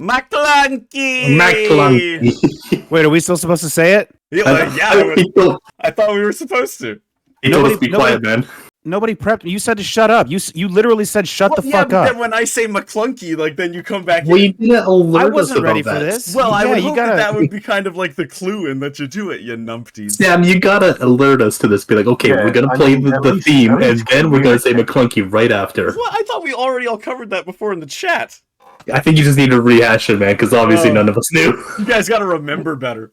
McClunky! McClunky. Wait, are we still supposed to say it? I thought we were supposed to. He told us to be quiet, man. Nobody prepped me. You said to shut up. You literally said shut the fuck but up. Then when I say McClunky, like then you come back. Well, you didn't alert I us wasn't about ready that. for this. Well, I would you hope gotta... that would be kind of like the clue in that you do it, you numpties. Sam, you gotta alert us to this. Be like, okay, we're gonna play the theme, and then we're gonna say McClunky right after. Well, I thought we already all covered that before in the chat. I think you just need to rehash it, man, because obviously none of us knew. You guys gotta remember better.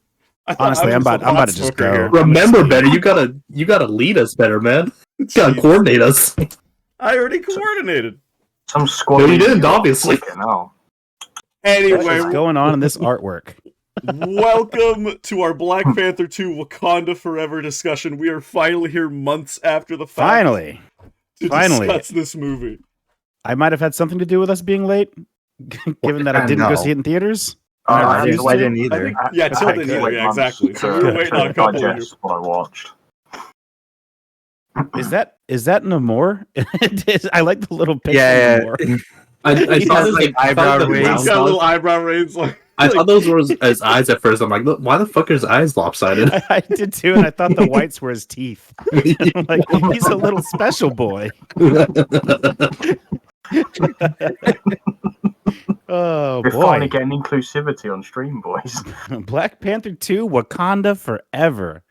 Honestly, I'm about to just go. Here. Remember better. You gotta lead us better, man. You gotta coordinate us. I already coordinated. Some squad. No, you didn't, obviously. No. Anyway, What is going on in this artwork? Welcome to our Black Panther 2 Wakanda Forever discussion. We are finally here months after the fact. Finally. Discuss this movie. I might have had something to do with us being late, given that I didn't go see it in theaters. I didn't either. Till didn't either. Yeah, exactly. So we were waiting on a couple of you. What I watched. Is that Namor? I like the little picture. Yeah, of Namor. I saw this like eyebrow raise. He's got little eyebrow raise. I thought those were his eyes at first. I'm like, look, why the fuck are his eyes lopsided? I did too, and I thought the whites were his teeth. I'm like, he's a little special boy. Oh We're boy! finally getting inclusivity on stream, boys. Black Panther 2, Wakanda Forever.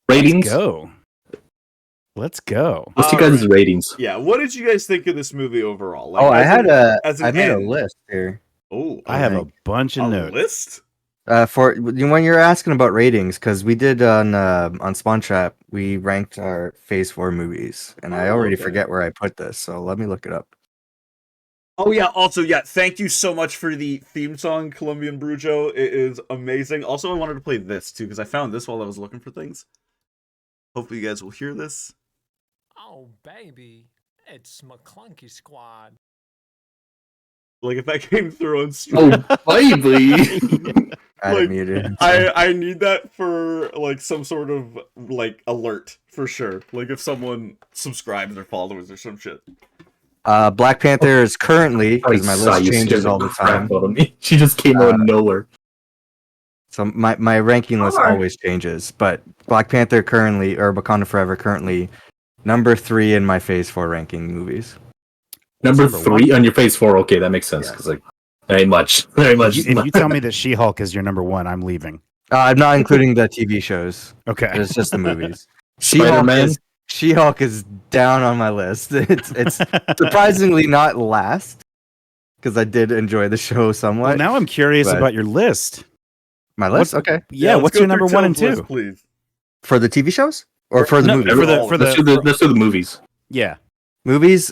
Ratings? Let's go. What's you guys' ratings? Yeah, what did you guys think of this movie overall? Like, I made a list here. Oh, I have a bunch of notes. List? For when you're asking about ratings, because we did on Spawn Trap, we ranked our Phase 4 movies, and I already forget where I put this, so let me look it up. Oh yeah, also thank you so much for the theme song, Colombian Brujo. It is amazing. Also, I wanted to play this too, because I found this while I was looking for things. Hopefully you guys will hear this. Oh baby, it's McClunky Squad. Like if that came through on stream. Oh, baby! I need that for like some sort of like alert for sure. Like if someone subscribes or follows or some shit. Black Panther is currently, because my list changes all the time. She just came out of nowhere. So my ranking list always changes, but Black Panther currently, or Wakanda Forever currently, number 3 in my Phase 4 ranking movies. Number 3 on your Phase 4? Okay, that makes sense, because like, very much. If you tell me that She-Hulk is your number 1, I'm leaving. I'm not including the TV shows. Okay. It's just the movies. She-Hulk is down on my list. It's surprisingly not last, because I did enjoy the show somewhat. Well, now I'm curious about your list. My list? Okay. Yeah, what's your number 1 and 2? List, please. For the TV shows? Or for the movies? Let's do the movies. Yeah. Movies?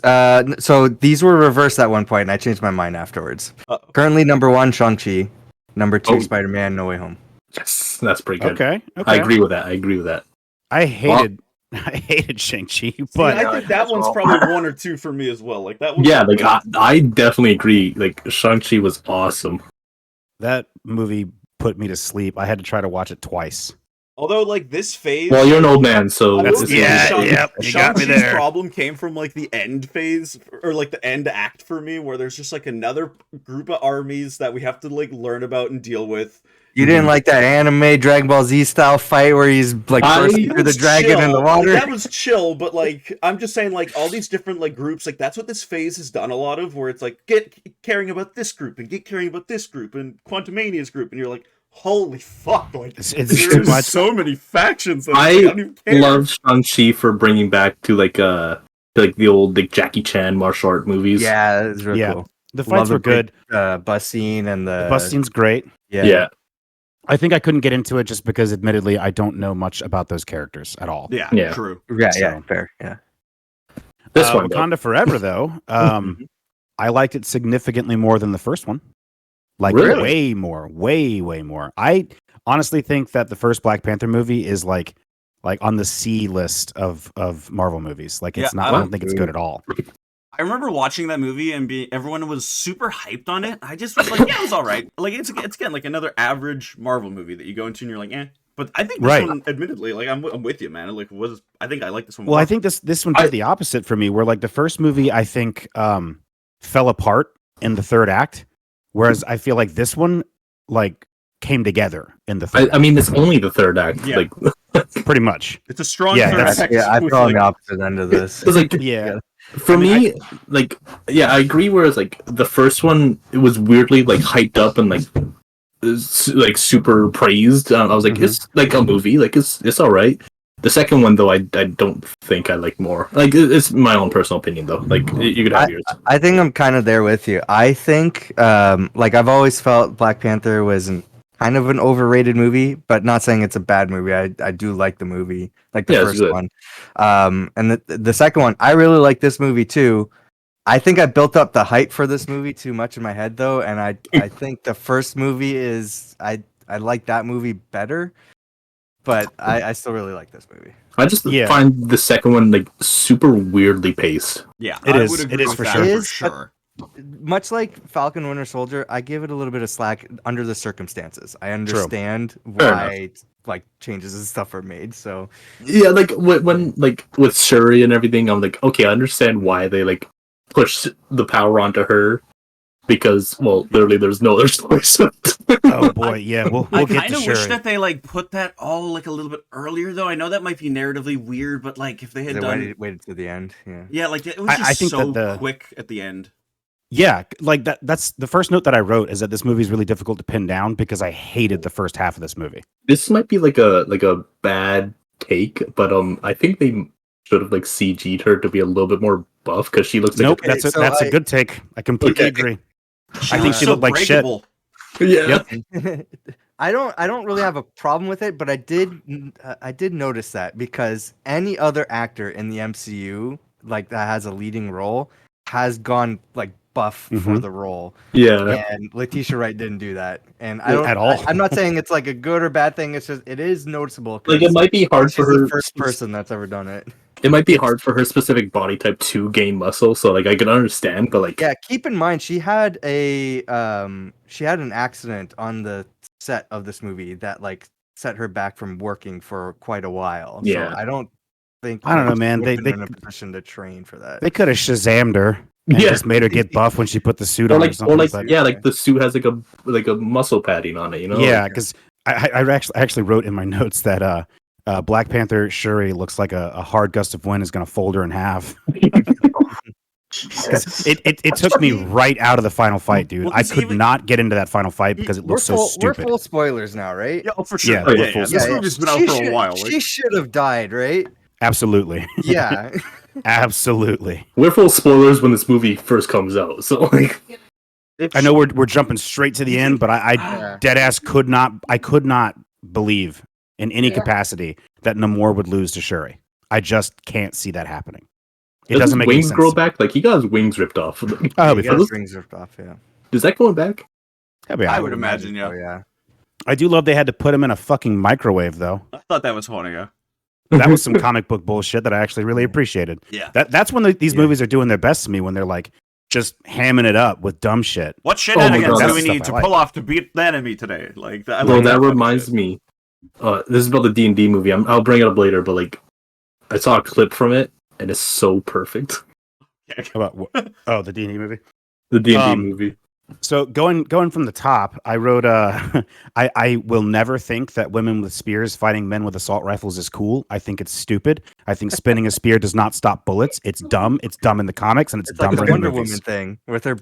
So these were reversed at one point, and I changed my mind afterwards. Currently, number 1, Shang-Chi. Number 2, Spider-Man, No Way Home. Yes, that's pretty good. Okay. I agree with that. I hated Shang-Chi, but I think that one's probably 1 or 2 for me as well. Like that one. Yeah, like I definitely agree. Like Shang-Chi was awesome. That movie put me to sleep. I had to try to watch it twice. Although, like this phase. Well, you're an old man, so you got me there. Problem came from like the end phase or like the end act for me, where there's just like another group of armies that we have to like learn about and deal with. You didn't like that anime Dragon Ball Z style fight where he's like bursting through the dragon in the water? Like, that was chill, but like I'm just saying, like all these different like groups, like that's what this phase has done a lot of, where it's like get caring about this group and get caring about this group and Quantumania's group, and you're like, holy fuck! Like it's too much. So many factions. That I don't even care. love Shang-Chi for bringing back to like the old like Jackie Chan martial art movies. Yeah, it's really cool. The fights were good. Bus scene and the bus scene's great. Yeah. I think I couldn't get into it just because, admittedly, I don't know much about those characters at all. Yeah. True. Yeah, fair. Yeah. This one, Wakanda Forever, though, I liked it significantly more than the first one. Like, really? way more. I honestly think that the first Black Panther movie is like on the C list of Marvel movies. Like, it's not. I don't think it's good at all. I remember watching that movie and everyone was super hyped on it. I just was like, yeah, it was all right. Like it's again like another average Marvel movie that you go into and you're like, eh. But I think this one, admittedly, like I'm with you, man. Like I think I like this one. Well, I think this one did the opposite for me, where like the first movie I think fell apart in the third act, Whereas I feel like this one like came together in the third. I mean, it's only the third act. Yeah. Like, pretty much. It's a strong Yeah, third that's- act. Yeah, I with, feel on like, the opposite end of this. it's like Yeah. for I mean, me, like, yeah, I agree. Whereas like the first one, it was weirdly like hyped up and like super praised. I was like, Mhm. it's like a movie, like it's all right. The second one, though, I don't think I like more. Like, it's my own personal opinion, though. Like, you could have yours. I think I'm kind of there with you. I think, like, I've always felt Black Panther was kind of an overrated movie, but not saying it's a bad movie. I do like the movie, like the Yeah, it's first good. one. And the second one, I really like this movie too. I think I built up the hype for this movie too much in my head, though, and I think the first movie is I like that movie better. But I still really like this movie. I just Yeah. find the second one like super weirdly paced. Yeah, It I is. would It agree is with for that sure. It for is, sure. Much like Falcon Winter Soldier, I give it a little bit of slack under the circumstances. I understand Fair why like changes and stuff are made. So Yeah, like when like with Shuri and everything, I'm like, okay, I understand why they like push the power onto her because, well, literally, there's no other choice. Oh boy, yeah, we'll I get kind to of wish Shuri. that they like put that all like a little bit earlier, though. I know that might be narratively weird, but like if they had they done, waited to the end. Yeah. yeah, like it was I just think so that quick at the end. Yeah, like that's the first note that I wrote is that this movie is really difficult to pin down because I hated the first half of this movie. This might be like a bad take, but I think they should have like CG'd her to be a little bit more buff because she looks like Nope, Okay, that's so a good take. I completely Okay. agree. She I think was she so looked like shit. breakable. yeah. Yep. I don't really have a problem with it, but I did notice that because any other actor in the MCU like that has a leading role has gone like buff for Mhm. the role. Yeah. And Letitia Wright didn't do that. And I Well, don't at all. I'm not saying it's like a good or bad thing. It's just it is noticeable. Like it might be hard she's for her. the first person that's ever done it. It might be hard for her specific body type to gain muscle, so like I can understand, but like Yeah, keep in mind she had an accident on the set of this movie that like set her back from working for quite a while. Yeah. So I don't think I don't know, she man. would've They been in a position to train for that. they could have Shazammed her and Yeah. just made her get buff when she put the suit or on or like something. It's yeah, like the suit has like a muscle padding on it, you know? yeah, Like, because I actually wrote in my notes that Black Panther Shuri looks like a hard gust of wind is going to fold her in half. Jesus. It took me right out of the final fight, dude. Well, I it's could even- not get into that final fight because it looked so We're stupid. full spoilers now, right? Yeah, oh, for sure. Yeah, Yeah, we're yeah, full This spoilers. movie's been out She for a should- while. She should have died, right? Absolutely, Yeah. absolutely. we're full spoilers when this movie first comes out, so like I know we're jumping straight to the end, but I Yeah. dead ass could not believe in any capacity that Namor would lose to Shuri. I just can't see that happening. It does doesn't his make any wings sense. grow back? Like he got his wings ripped off. Oh, He it'll be got fine. his rings ripped off, yeah. Is that going back? It'll be all I right. would imagine, so, yeah. yeah. I do love they had to put him in a fucking microwave, though. I thought that was funny. Yeah. That was some comic book bullshit that I actually really appreciated. Yeah. That's when these movies are doing their best to me, when they're like just hamming it up with dumb shit. What my shenanigans God. do we That's need stuff to I pull off to beat the enemy today? Like that. I Well, like that kind of reminds shit. me. This is about the D&D movie. I'll bring it up later, but like I saw a clip from it and it's so perfect. How about the D&D movie? The D&D Um, movie. So going from the top, I wrote I will never think that women with spears fighting men with assault rifles is cool. I think it's stupid. I think spinning a spear does not stop bullets. It's dumb. It's dumb in the comics and it's It's like dumber the in Wonder movies. Woman thing with her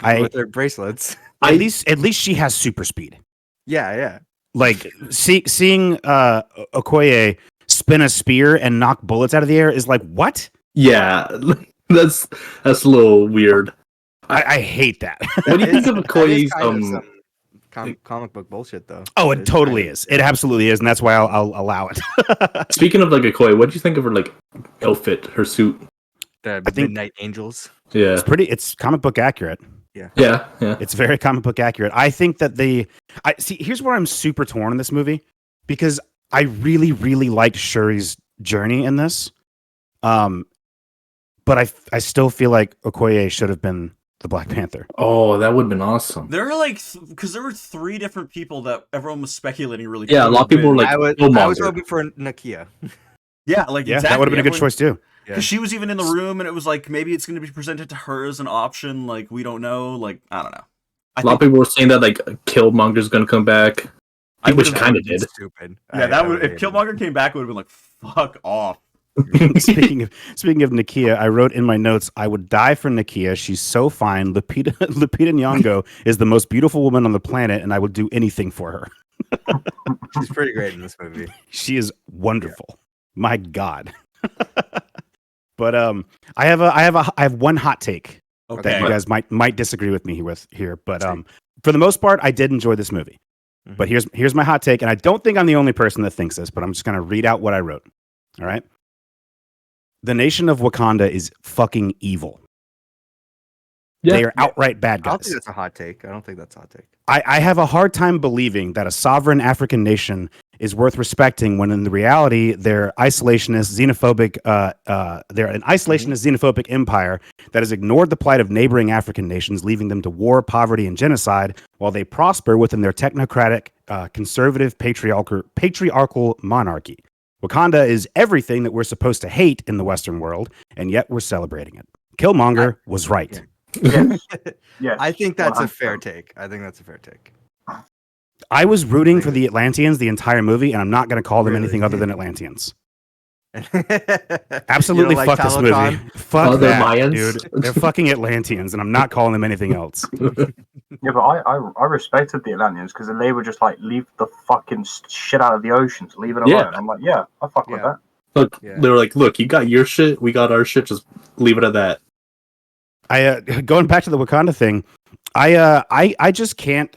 bracelets. At least she has super speed. Yeah, yeah. Like seeing Okoye spin a spear and knock bullets out of the air is like, what? Yeah, that's a little weird. I hate that. What do you think of That is Okoye's kind of some comic book bullshit, though. Oh, it It's totally kind of- is. It absolutely is, and that's why I'll allow it. Speaking of like Okoye, what do you think of her like outfit, her suit? The I think- Midnight Angels. Yeah, It's comic book accurate. yeah. It's very comic book accurate. I think that here's where I'm super torn in this movie, because I really, really liked Shuri's journey in this. But I still feel like Okoye should have been the Black Panther. Oh, that would have been awesome. There are like because there were 3 different people that everyone was speculating really. Yeah, a could lot of have people were been. like, I was Killmonger. hoping for Nakia. yeah, like Yeah, exactly. that would have been a good choice too. Yeah. Because she was even in the room, and it was like maybe it's going to be presented to her as an option. Like we don't know. Like I don't know. A lot of people were saying that like Killmonger's gonna come back, which kind of did. Stupid. Yeah, that would if Killmonger came back, it would have been like, fuck off. speaking of Nakia, I wrote in my notes, I would die for Nakia. She's so fine. Lupita Nyong'o is the most beautiful woman on the planet, and I would do anything for her. She's pretty great in this movie. She is wonderful. Yeah. My God. But I have one hot take that you guys might disagree with me here. But for the most part, I did enjoy this movie. Mm-hmm. But here's my hot take, and I don't think I'm the only person that thinks this, but I'm just gonna read out what I wrote. All right. The nation of Wakanda is fucking evil. Yeah. They are outright bad guys. I don't think that's a hot take. I have a hard time believing that a sovereign African nation is worth respecting when in the reality they're isolationist, xenophobic. They're an isolationist, xenophobic empire that has ignored the plight of neighboring African nations, leaving them to war, poverty, and genocide, while they prosper within their technocratic, conservative, patriarchal monarchy. Wakanda is everything that we're supposed to hate in the Western world, and yet we're celebrating it. Killmonger was right. Yes. Yes. I think that's 100%. I think that's a fair take. I was rooting for the Atlanteans the entire movie, and I'm not going to call them anything other than Atlanteans. Absolutely fuck this movie. Fuck that, Mayans? Dude. They're fucking Atlanteans, and I'm not calling them anything else. Yeah, but I respected the Atlanteans because they were just like, leave the fucking shit out of the oceans, leave it alone. Yeah. I'm like, yeah, I fuck with that. Look, they were like, look, you got your shit, we got our shit, just leave it at that. Going back to the Wakanda thing, I just can't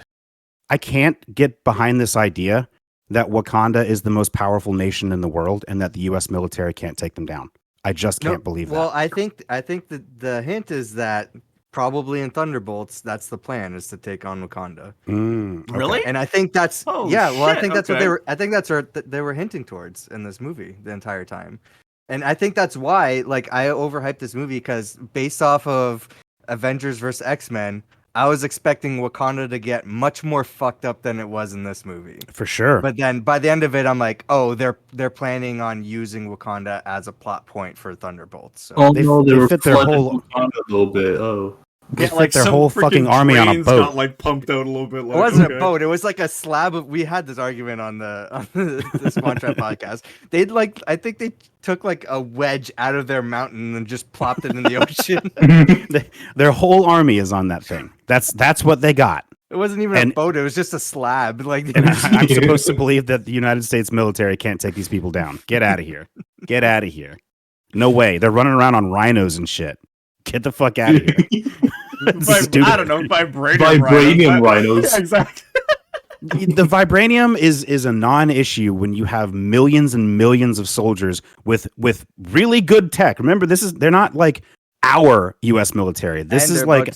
get behind this idea that Wakanda is the most powerful nation in the world and that the U.S. military can't take them down. I just can't believe that. Well, I think that the hint is that probably in Thunderbolts, that's the plan, is to take on Wakanda. Okay. Really? And I think that's I think that's okay. what they were hinting towards in this movie the entire time. And I think that's why, like, I overhyped this movie because based off of Avengers vs. X-Men, I was expecting Wakanda to get much more fucked up than it was in this movie. For sure. But then by the end of it, I'm like, oh, they're planning on using Wakanda as a plot point for Thunderbolts. So. Oh, they were fit their whole Wakanda a little bit. Oh. They fit their whole fucking army on a boat. Got, like, pumped out a little bit. Like, it wasn't a boat. It was like a slab of. We had this argument on the Spontrap podcast. I think they took like a wedge out of their mountain and just plopped it in the ocean. Their whole army is on that thing. That's what they got. It wasn't even a boat. It was just a slab. Like, I'm supposed to believe that the United States military can't take these people down. Get out of here. Get out of here. No way. They're running around on rhinos and shit. Get the fuck out of here. I don't know, vibranium rhinos. Yeah, exactly. The vibranium is a non-issue when you have millions and millions of soldiers with really good tech. Remember, they're not like our U.S. military. This is like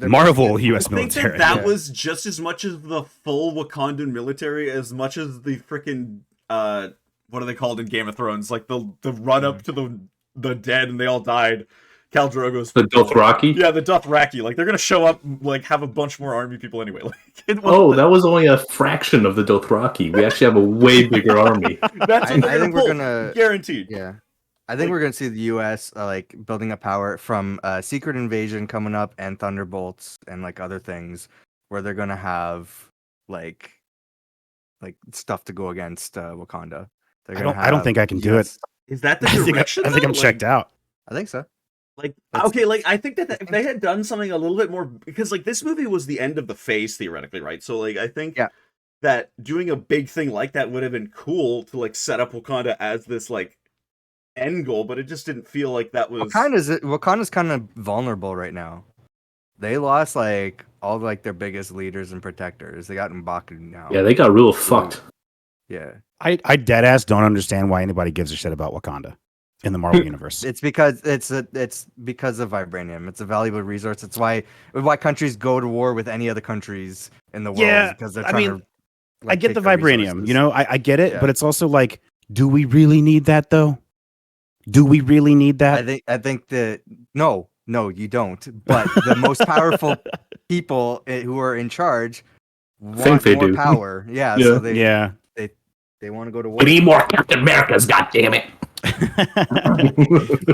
Marvel U.S. military. I think that was just as much as the full Wakandan military as much as the freaking what are they called in Game of Thrones? Like the run up to the dead and they all died. Khal Drogo's the Dothraki. Yeah, the Dothraki. Like they're gonna show up, like have a bunch more army people anyway. Like, that was only a fraction of the Dothraki. We actually have a way bigger army. That's what I think we're gonna guaranteed. Yeah, I think we're gonna see the U.S. Like building up power from Secret Invasion coming up and Thunderbolts and like other things where they're gonna have like stuff to go against Wakanda. I don't think I can do it. Is that the direction? I think I'm checked out. I think so. Like, okay, like I think that if they had done something a little bit more, because like this movie was the end of the phase theoretically, right? So like I think that doing a big thing like that would have been cool to like set up Wakanda as this like end goal, but it just didn't feel like that was. Wakanda's kind of vulnerable right now. They lost like all like their biggest leaders and protectors. They got M'Baku now. Yeah, they got real fucked. Yeah, I deadass don't understand why anybody gives a shit about Wakanda in the Marvel universe. It's because it's because of vibranium. It's a valuable resource. It's why countries go to war with any other countries in the world. Yeah, because they're trying to. Like, I get the vibranium. You know, I get it, but it's also like, do we really need that though? Do we really need that? I think that no, you don't. But the most powerful people who are in charge want more power. Yeah, so they want to go to war. We need more Captain Americas, goddammit.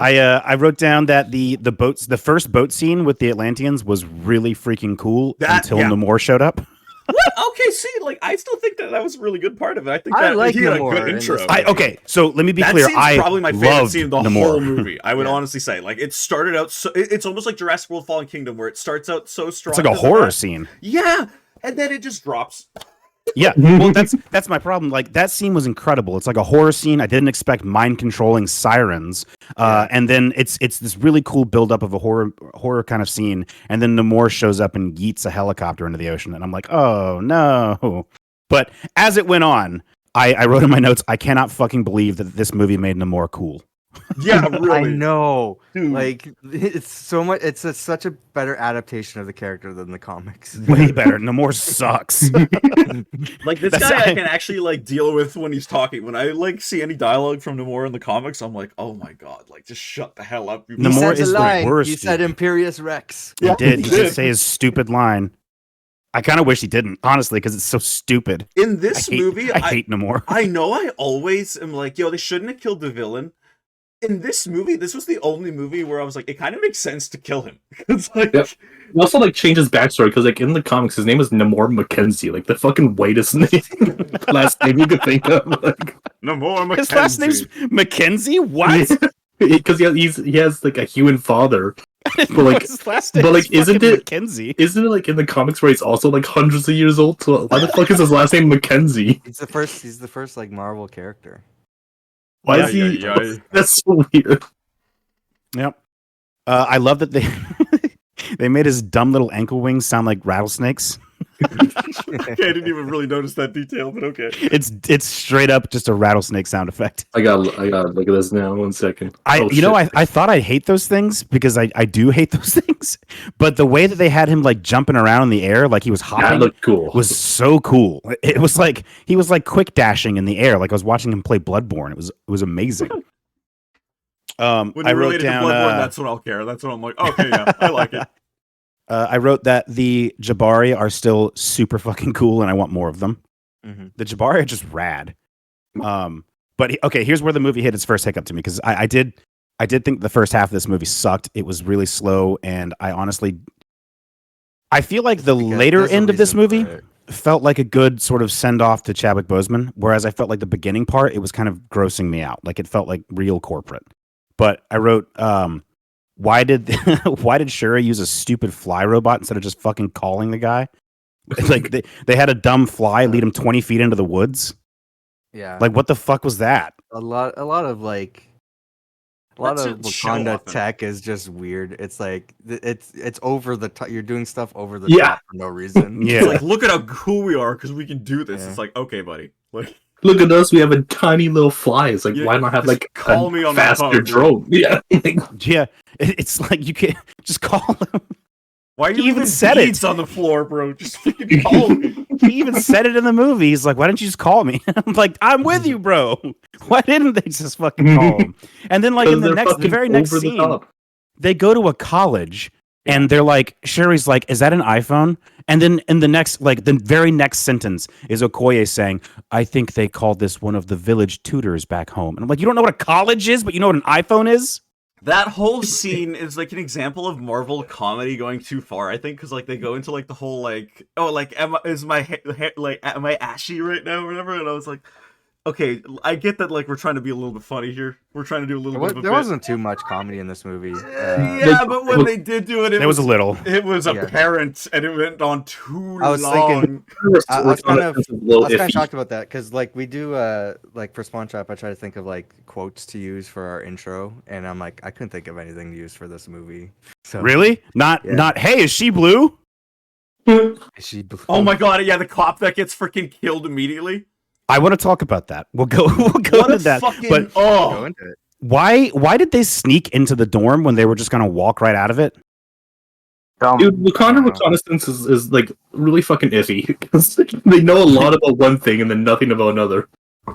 I wrote down that the first boat scene with the Atlanteans was really freaking cool until Namor showed up. What? Okay, see, like I still think that was a really good part of it. I think I that like he had a Namor good in intro. this movie. Okay, so let me be That clear. scene's I probably my favorite loved scene of the Namor. whole movie. I would honestly say, like, it started out so. It's almost like Jurassic World: Fallen Kingdom, where it starts out so strong. It's like a horror scene. Yeah, and then it just drops. Yeah, well, that's my problem. Like that scene was incredible. It's like a horror scene. I didn't expect mind controlling sirens, and then it's this really cool buildup of a horror kind of scene, and then Namor shows up and yeets a helicopter into the ocean, and I'm like, oh no. But as it went on, I wrote in my notes, I cannot fucking believe that this movie made Namor cool. Yeah, really. I know. Dude. Like it's so much. It's such a better adaptation of the character than the comics. Way better. Namor sucks. Like this guy, I can actually like deal with when he's talking. When I like see any dialogue from Namor in the comics, I'm like, oh my god, like just shut the hell up. Namor said is the line. the worst. He said Imperious Rex. He did. He did say his stupid line. I kind of wish he didn't, honestly, because it's so stupid. In this movie, I hate Namor. I know I always am like, yo, they shouldn't have killed the villain. In this movie, this was the only movie where I was like, it kind of makes sense to kill him. It's like, He also like changed his backstory because like in the comics, his name is Namor Mackenzie, like the fucking whitest last name you could think of. Like, Namor Mackenzie. His last name's Mackenzie? What? Because he has like a human father. But like, his last name but like, isn't it Mackenzie? Isn't it like in the comics where he's also like hundreds of years old? So why the fuck is his last name Mackenzie? He's the first like Marvel character. Why is he? That's so weird. Yep. I love that they they made his dumb little ankle wings sound like rattlesnakes. Okay, I didn't even really notice that detail, but okay. It's straight up just a rattlesnake sound effect. I got look at this now. 1 second. I thought I'd hate those things because I do hate those things, but the way that they had him like jumping around in the air like he was hopping that looked cool. was so cool. It was like he was like quick dashing in the air, like I was watching him play Bloodborne. It was amazing. When I you wrote relate it down to Bloodborne, that's when I'll care. That's when I'm like, okay, yeah, I like it. I wrote that the Jabari are still super fucking cool, and I want more of them. Mm-hmm. The Jabari are just rad. But okay, here's where the movie hit its first hiccup to me because I did think the first half of this movie sucked. It was really slow, and I feel like the later end of this movie felt like a good sort of send off to Chadwick Boseman, whereas I felt like the beginning part it was kind of grossing me out. Like it felt like real corporate. But I wrote, why did Shuri use a stupid fly robot instead of just fucking calling the guy? Like they had a dumb fly lead him 20 feet into the woods. Yeah. Like what the fuck was that? A lot of Wakanda tech is just weird. It's like it's over the top. You're doing stuff over the top for no reason. Yeah. It's like, look at how cool we are because we can do this. Yeah. It's like, okay, buddy. Like, look at us. We have a tiny little fly. It's like, why not have like call me on faster drone? Yeah. Yeah. It's like you can't just call him. Why are you even said it on the floor, bro? Just fucking call me. He even said it in the movie. He's like, why don't you just call me? I'm like, I'm with you, bro. Why didn't they just fucking call him? And then like in the very next scene, they go to a college and they're like, Shuri's like, is that an iPhone? And then in the very next sentence is Okoye saying, I think they called this one of the village tutors back home. And I'm like, you don't know what a college is, but you know what an iPhone is? That whole scene is like an example of Marvel comedy going too far, I think, because like they go into like the whole like, oh, like am I ashy right now or whatever? And I was like, okay, I get that like we're trying to be a little bit funny here. We're trying to do a little bit of a There wasn't too much comedy in this movie. But when they did do it, there was a little. It was apparent, and it went on too long. I was kind of shocked about that because like we do like for Spawn Trap, I try to think of like quotes to use for our intro, and I'm like I couldn't think of anything to use for this movie. So, really? Not hey, is she blue? Is she blue? Oh my god! Yeah, the cop that gets freaking killed immediately. I want to talk about that. We'll go into that. But go into it. Why did they sneak into the dorm when they were just gonna walk right out of it? Dude, Wakanda reconnaissance is like really fucking iffy because they know a lot about one thing and then nothing about another.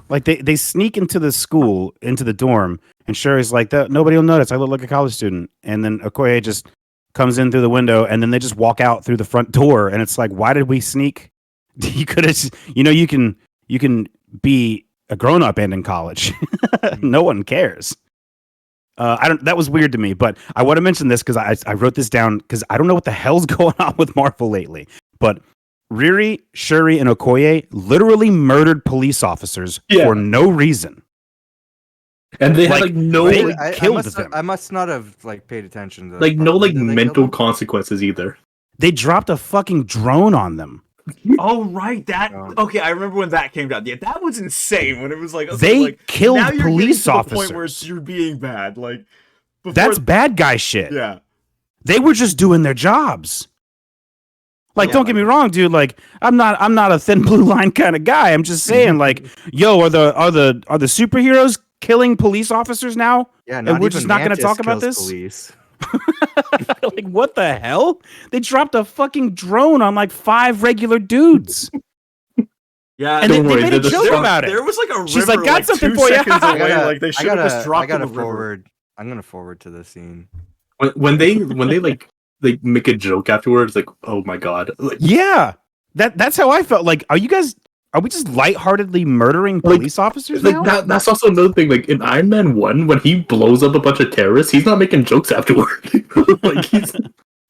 Like they sneak into the school, into the dorm, and Shuri's like, nobody will notice. I look like a college student. And then Okoye just comes in through the window, and then they just walk out through the front door. And it's like, why did we sneak? You could have, you can be a grown up and in college. No one cares. I don't. That was weird to me, but I want to mention this because I wrote this down because I don't know what the hell's going on with Marvel lately. But Riri, Shuri, and Okoye literally murdered police officers for no reason. And they had no killed them. I must not have paid attention to no mental consequences either. They dropped a fucking drone on them. Oh right, okay. I remember when that came down. Yeah, that was insane. When it was they killed police officers. The point where you're being bad, that's bad guy shit. Yeah, they were just doing their jobs. Don't get me wrong, dude. I'm not a thin blue line kind of guy. I'm just saying, yo, are the superheroes killing police officers now? Yeah, and we're just not going to talk about this. Police. What the hell? They dropped a fucking drone on 5 regular dudes. Yeah, and they made a joke about it. There was a river. She's like, got something for you. Away. They should have just dropped the river. I'm gonna forward to the scene. When they make a joke afterwards, oh my god. Yeah, that's how I felt. Are we just lightheartedly murdering police officers now? That's also another thing. In Iron Man 1, when he blows up a bunch of terrorists, he's not making jokes afterward.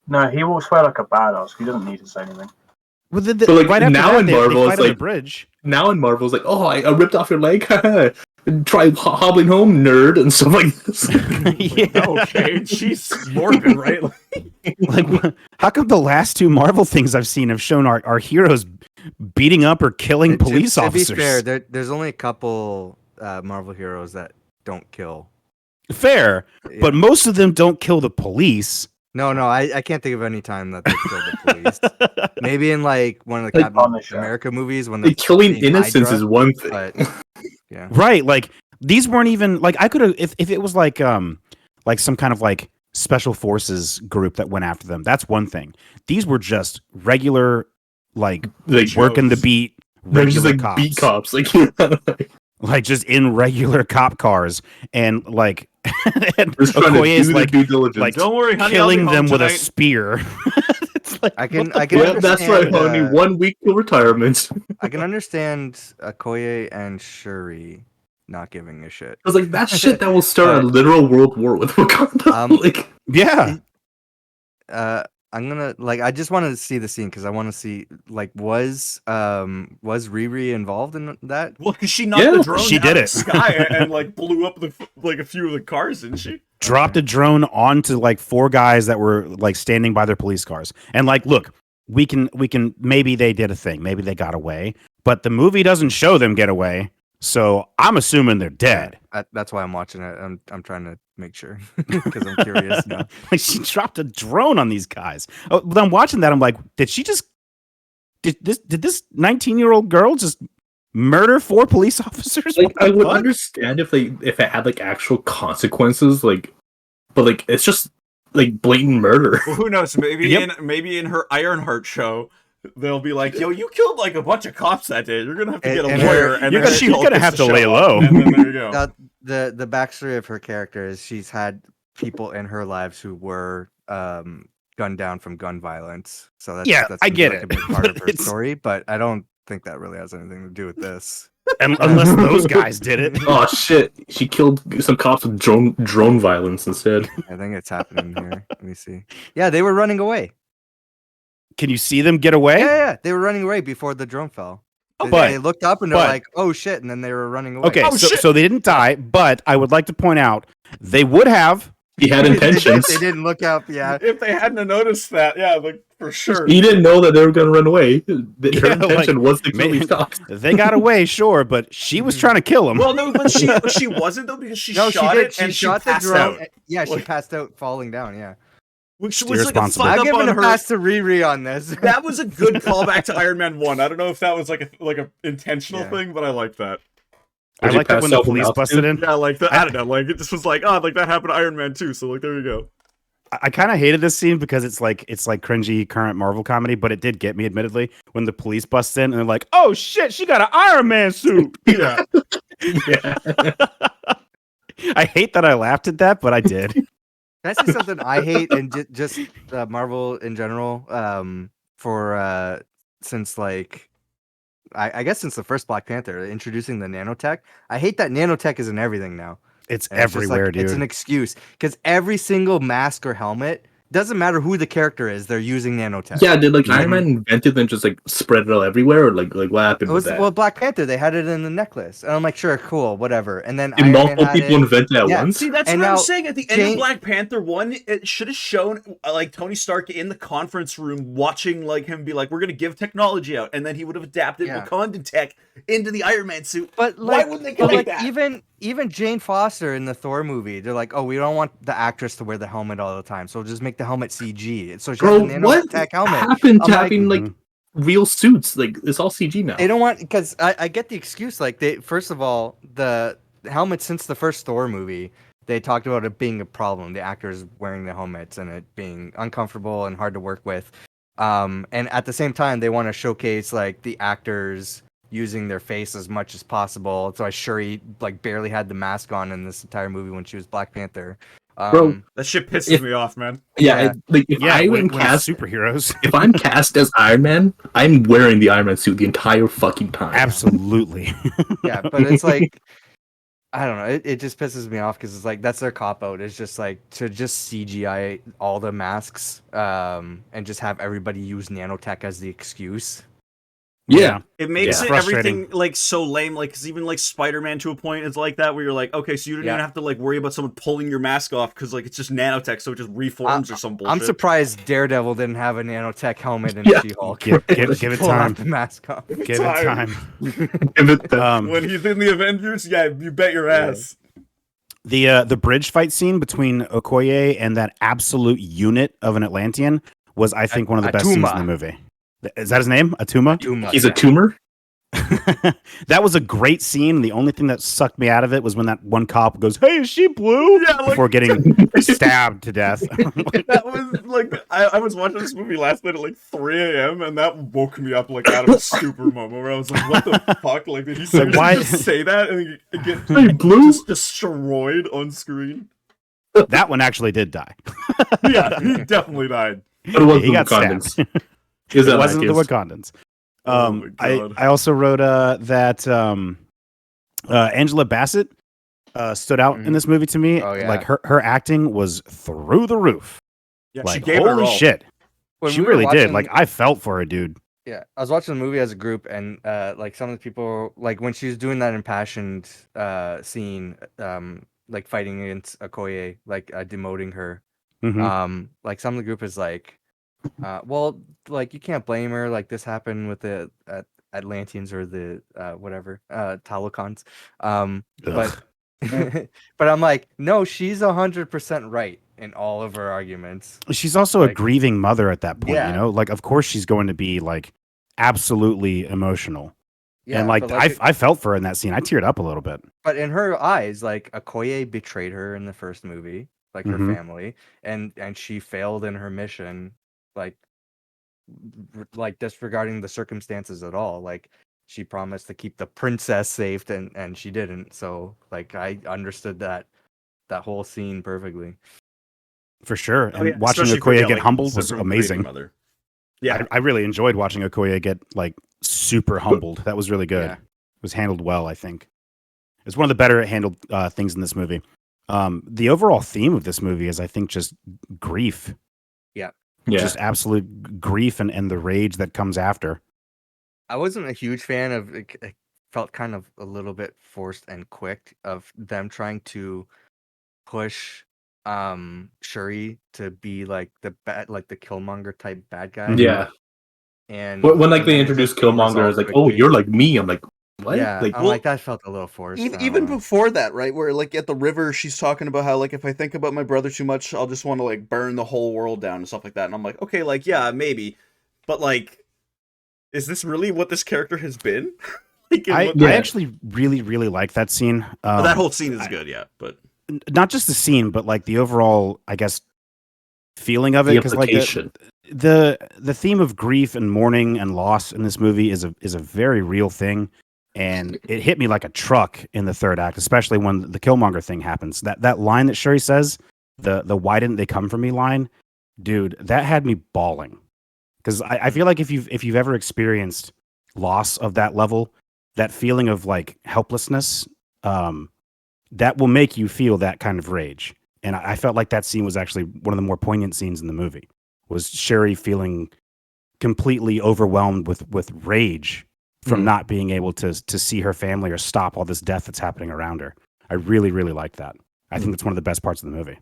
No, he will swear like a badass. He doesn't need to say anything. Well, right now in Marvel, it's like bridge. Now in Marvel, it's oh, I ripped off your leg. Try hobbling home, nerd, and stuff like this. Okay, she's morbid, right? How come the last 2 Marvel things I've seen have shown our heroes beating up or killing police officers? To be fair, there's only a couple Marvel heroes that don't kill. Fair, but most of them don't kill the police. No, I can't think of any time that they killed the police. Maybe in one of the Captain America movies when they're killing innocents is one thing. But, yeah. Right, these weren't even I could have if it was some kind of special forces group that went after them. That's one thing. These were just regular working the beat. They're just cops. Beat cops, just in regular cop cars and and Okoye don't worry, honey, killing them with a spear. It's I can that's right, honey. 1 week till retirement. I can understand Okoye and Shuri not giving a shit. I was that's shit that will start a literal world war with Wakanda. Yeah. I'm gonna I just wanted to see the scene because I want to see was Riri involved in that? Well, because she knocked the drone she out did of it. the sky and blew up a few of the cars, didn't she? Dropped a drone onto 4 guys that were standing by their police cars. And look, we can maybe they did a thing, maybe they got away, but the movie doesn't show them get away. So I'm assuming they're dead. That's why I'm watching it. I'm trying to make sure because I'm curious now. She dropped a drone on these guys. Oh, but I'm watching that. I'm like, did this 19-year-old girl just murder 4 police officers? I would understand if it had actual consequences, but it's just blatant murder. Well, who knows? Maybe in her Ironheart show. They'll be like, yo, you killed a bunch of cops that day. You're gonna have to get a lawyer, and she's gonna have to lay low. And then there you go. The backstory of her character is she's had people in her lives who were gunned down from gun violence. So that's I get it. A big part of her story, but I don't think that really has anything to do with this. Unless those guys did it. Oh shit! She killed some cops with drone violence instead. I think it's happening here. Let me see. Yeah, they were running away. Can you see them get away? Yeah, they were running away before the drone fell. They looked up and they're like, "Oh shit!" and then they were running away. Okay, so they didn't die, but I would like to point out they would have. He had intentions. They didn't look up. Yeah, if they hadn't noticed that, for sure. He didn't know that they were going to run away. Her intention was to kill these cops. They got away, sure, but she was trying to kill him. Well, no, but she wasn't though because she shot it and she passed out. Yeah, she passed out, falling down. Yeah. Which was a fuck I'm up giving on a her. pass to Riri on this. That was a good callback to Iron Man 1. I don't know if that was a intentional thing, but I like that. I like that when the police busted in. Yeah, like that. I don't know. It just was that happened to Iron Man 2. So there you go. I kind of hated this scene because it's cringy current Marvel comedy, but it did get me, admittedly, when the police bust in and they're like, "Oh shit, she got an Iron Man suit." Yeah. I hate that I laughed at that, but I did. Can I say something I hate and just Marvel in general? Since I guess since the first Black Panther, introducing the nanotech. I hate that nanotech is in everything now. It's And it's just everywhere, like, dude. It's an excuse because every single mask or helmet doesn't matter who the character is, they're using nanotech. Yeah, did like Iron Man invent it and just like spread it all everywhere, or like what happened It with was that? well, Black Panther. They had it in the necklace, and I'm like, sure, cool, whatever. And then Did Iron Man multiple had people it. invent it at Yeah. once? See, that's And what I'm now saying. At the end Jane- of Black Panther 1, it should have shown like Tony Stark in the conference room watching like him be like, "We're gonna give technology out," and then he would have adapted Yeah. Wakandan tech into the Iron Man suit. But Why like, wouldn't they go like that? even Jane Foster in the Thor movie, they're like, oh, we don't want the actress to wear the helmet all the time, so we'll just make the helmet CG. So she Bro, has a what nanotech helmet. happened to I'm having like real suits? Like it's all CG now. They don't want because I get the excuse. Like they first of all, the helmet since the first Thor movie, they talked about it being a problem. The actors wearing the helmets and it being uncomfortable and hard to work with. And at the same time, they want to showcase like the actors using their face as much as possible. So Shuri like barely had the mask on in this entire movie when she was Black Panther. Bro, That shit pisses me off, man. yeah, like if I when am cast, superheroes. if I'm cast as Iron Man, I'm wearing the Iron Man suit the entire fucking time. Absolutely. Yeah, but it's like I don't know. It just pisses me off because it's like that's their cop out. It's just like to just CGI all the masks, and just have everybody use nanotech as the excuse. Yeah. It makes Yeah. it Frustrating. everything like so lame. Like, cause even like Spider-Man to a point is like that, where you're like, okay, so you don't Yeah. even have to like worry about someone pulling your mask off because like it's just nanotech, so it just reforms or some bullshit. I'm surprised Daredevil didn't have a nanotech helmet in Yeah. She-Hulk. Give Just it pull time. out the mask off. Give it time. Give it the- when he's in the Avengers, yeah, you bet your ass. The bridge fight scene between Okoye and that absolute unit of an Atlantean was, I think, one of the best scenes in the movie. Is that his name? Atuma? He's a tumor. That was a great scene. The only thing that sucked me out of it was when that one cop goes, "Hey, is she blue?" Yeah, like- before getting stabbed to death. That was like I was watching this movie last night at like 3 a.m. and that woke me up like out of a stupor moment where I was like, "What the fuck?" Like, did he seriously why- just say that and get Hey, blue. just destroyed on screen? That one actually did die. Yeah, he definitely died. But it wasn't He got Wakandans. stabbed. Is It that wasn't the like Wakandans. Oh my God. I also wrote that Angela Bassett stood out in this movie to me. Oh, yeah. Like her acting was through the roof. Yeah, Like she gave it her holy all. shit, When she we were really did. watching- Like I felt for her, dude. Yeah, I was watching the movie as a group, and like some of the people, like when she was doing that impassioned scene, like fighting against Okoye, like demoting her. Mhm. Like some of the group is like, well, like you can't blame her. Like this happened with the Atlanteans or the whatever Talocons. But but I'm like, no, she's 100% right in all of her arguments. She's also a Like- grieving mother at that point. Yeah. You know, like of course she's going to be like absolutely emotional. Yeah, And like, but, I felt for her in that scene. I teared up a little bit. But in her eyes, like Okoye betrayed her in the first movie, like her Mhm. family, and she failed in her mission, like like disregarding the circumstances at all. Like she promised to keep the princess safe, and she didn't. So like I understood that whole scene perfectly. For sure. And Oh, yeah, watching especially for, Okoye yeah, get like, humbled was super amazing. grieving mother. Yeah, I really enjoyed watching Okoye get like super humbled. That was really good. Yeah. It was handled well, I think. It's one of the better handled things in this movie. The overall theme of this movie is, I think, just grief. Yeah. Just absolute grief and the rage that comes after. I wasn't a huge fan of it. It felt kind of a little bit forced and quick of them trying to push Shuri to be like the Killmonger type bad guy. Yeah. And When like and they then it introduced just being Killmonger, I resolved was like, oh, quickly. you're like me. I'm like, what? Yeah, Like, I'm like that felt a little forced. I don't even know. before that, right? Where like at the river, she's talking about how like if I think about my brother too much, I'll just want to like burn the whole world down and stuff like that. And I'm like, okay, like yeah, maybe, but like, is this really what this character has been? Like, I actually really, really like that scene. that whole scene is good, yeah, but Not just the scene, but like the overall, I guess, feeling of it. the Because like implication. the theme of grief and mourning and loss in this movie is a very real thing, and it hit me like a truck in the third act, especially when the Killmonger thing happens. That line that Shuri says, the "Why didn't they come for me?" line, dude, that had me bawling. Because I feel like if you've ever experienced loss of that level, that feeling of like helplessness, that will make you feel that kind of rage. And I felt like that scene was actually one of the more poignant scenes in the movie. Was Sherry feeling completely overwhelmed with rage from not being able to see her family or stop all this death that's happening around her. I really, really like that. I think that's one of the best parts of the movie.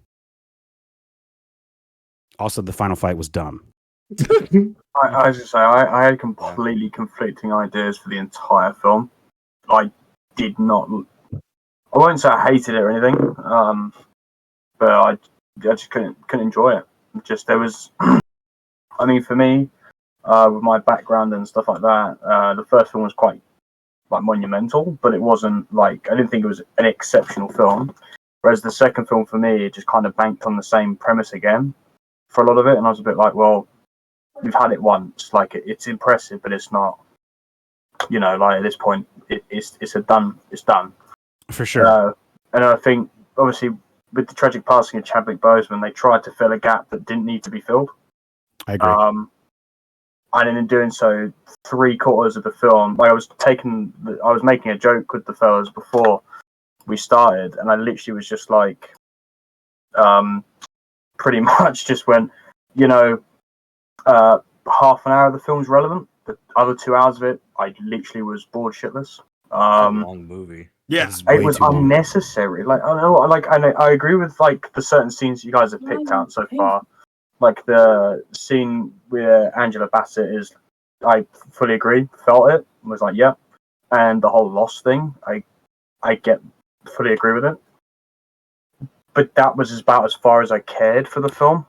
Also, the final fight was dumb. I should say, I had completely conflicting ideas for the entire film. I did not. I won't say I hated it or anything, but I just couldn't enjoy it. Just there was, I mean, for me, with my background and stuff like that, the first film was quite like monumental, but it wasn't like I didn't think it was an exceptional film. Whereas the second film for me, it just kind of banked on the same premise again for a lot of it, and I was a bit like, well, we've had it once. Like it's impressive, but it's not. You know, like at this point, it's done. For sure. And I think obviously with the tragic passing of Chadwick Boseman, they tried to fill a gap that didn't need to be filled. I agree. And in doing so, 3/4 of the film, like I was making a joke with the fellas before we started, and I literally was just like, pretty much just went, you know, half an hour of the film's relevant. The other 2 hours of it, I literally was bored shitless. A long movie. Yeah, It was unnecessary. Like I agree with like the certain scenes you guys have picked out so far. Like the scene where Angela Bassett is, I fully agree. Felt it. Was like, yeah. And the whole loss thing, I fully agree with it. But that was about as far as I cared for the film.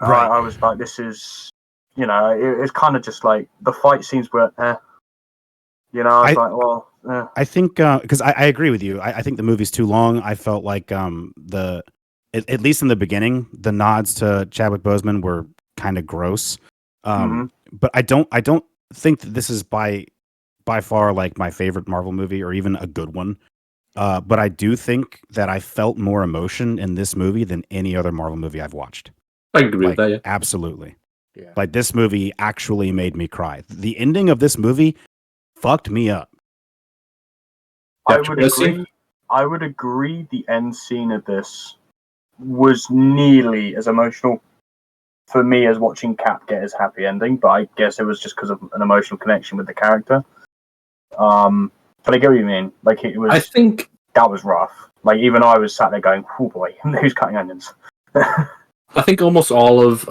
Right. I was like, this is, you know, it's kind of just like the fight scenes were, you know, I was like, well, I think because I agree with you. I think the movie's too long. I felt like at least in the beginning, the nods to Chadwick Boseman were kind of gross. But I don't think that this is by far like my favorite Marvel movie or even a good one. But I do think that I felt more emotion in this movie than any other Marvel movie I've watched. I agree with that. Yeah, absolutely. Yeah. Like this movie actually made me cry. The ending of this movie fucked me up. I would agree. The end scene of this was nearly as emotional for me as watching Cap get his happy ending, but I guess it was just because of an emotional connection with the character. But I get what you mean. Like it was. I think that was rough. Like even I was sat there going, "Oh boy, who's cutting onions?" I think almost all of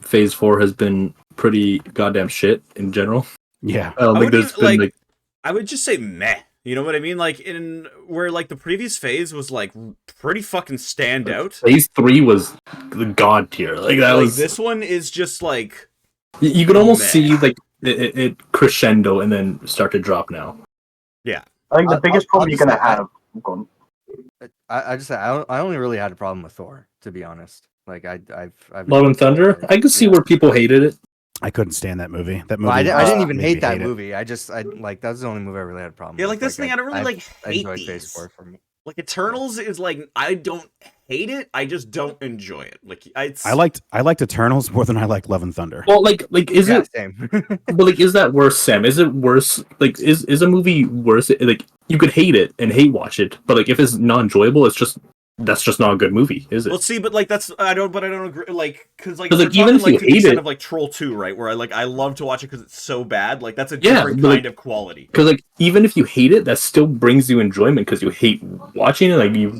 Phase 4 has been pretty goddamn shit in general. Yeah, I don't think there's been like. I would just say meh. You know what I mean? Like in where like the previous phase was like pretty fucking stand out. Phase 3 was the god tier. Like that was. This one is just like you could almost see like it crescendo and then start to drop now. Yeah, I think the biggest problem you're gonna have. I only really had a problem with Thor, to be honest. Like I've Love and Thunder. I could see where people hated it. I couldn't stand that movie. That movie. Well, I didn't even hate that hate movie. I like that's the only movie I really had a problem. Yeah, with. like this thing I don't really hate enjoyed these. Phase 4 for me. Like Eternals is like I don't hate it. I just don't enjoy it. Like I liked Eternals more than I liked Love and Thunder. Well, like is it? Same. But like, is that worse, Sam? Is it worse? Like, is a movie worse? Like, you could hate it and hate watch it, but like, if it's not enjoyable, that's just not a good movie, is it? Well, see, but like I don't agree. Like, because like even if you hate it, of like Troll 2, right? Where I love to watch it because it's so bad. Like that's a different kind of quality. Because like even if you hate it, that still brings you enjoyment because you hate watching it. Like you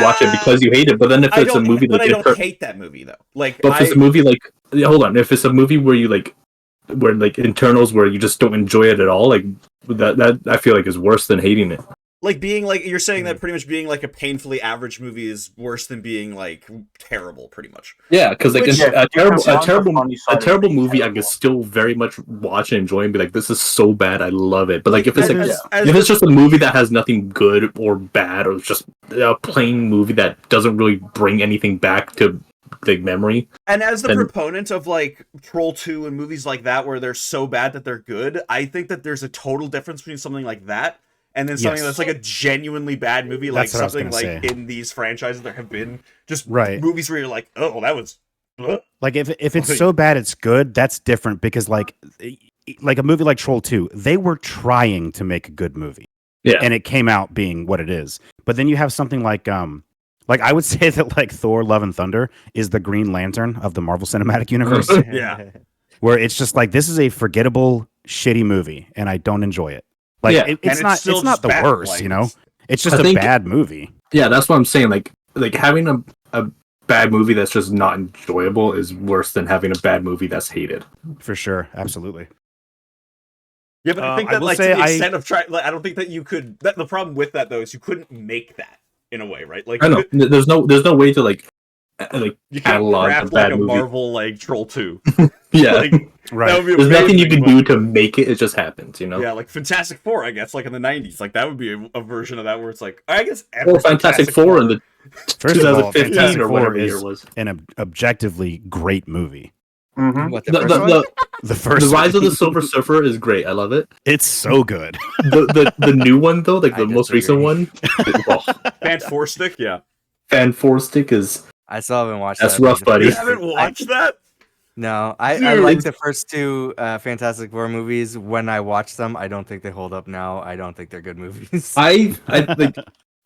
watch it because you hate it. But then if it's a movie, but I don't hate that movie though. Like, but if it's a movie like hold on, if it's a movie where you like Internals where you just don't enjoy it at all, like that I feel like is worse than hating it. Like being like you're saying that pretty much being like a painfully average movie is worse than being like terrible, pretty much. Yeah, because like a terrible movie I could still very much watch and enjoy and be like, this is so bad, I love it. But like if it's if it's just a movie that has nothing good or bad or just a plain movie that doesn't really bring anything back to the memory. And as the proponent of like Troll 2 and movies like that where they're so bad that they're good, I think that there's a total difference between something like that and then something that's like a genuinely bad movie, like something like in these franchises there have been just movies where you're like, oh, that was like if it's so bad it's good. That's different because like like a movie like Troll 2, they were trying to make a good movie. Yeah. And it came out being what it is. But then you have something like I would say that like Thor Love and Thunder is the Green Lantern of the Marvel Cinematic Universe. Yeah. Where it's just like, this is a forgettable, shitty movie, and I don't enjoy it. Like, Yeah. it's not the worst, like, you know? It's just a bad movie. Yeah, that's what I'm saying. Like having a bad movie that's just not enjoyable is worse than having a bad movie that's hated. For sure. Absolutely. Yeah, but I think that, like, to the extent of trying, like, I don't think that you could. The problem with that, though, is you couldn't make that in a way, right? Like, I know there's no way to like you can't catalog craft a bad like a movie. Marvel like Troll 2. Yeah, like, right. That would be there's nothing you amazing, can do to make it. It just happens, you know. Yeah, like Fantastic Four, I guess, like in the '90s, like that would be a version of that where it's like, I guess, Or Fantastic Four in the First of all, 2015 Fantastic or Four whatever is year it was. an objectively great movie. Mm-hmm. What, the The Rise of the Silver Surfer is great. I love it. It's so good. The new one though, like the most recent one, Fantastic, yeah. Fantastic is. I still haven't watched That's that. rough, buddy. You haven't watched that? No, I like the first two Fantastic Four movies. When I watched them, I don't think they hold up now. I don't think they're good movies. I like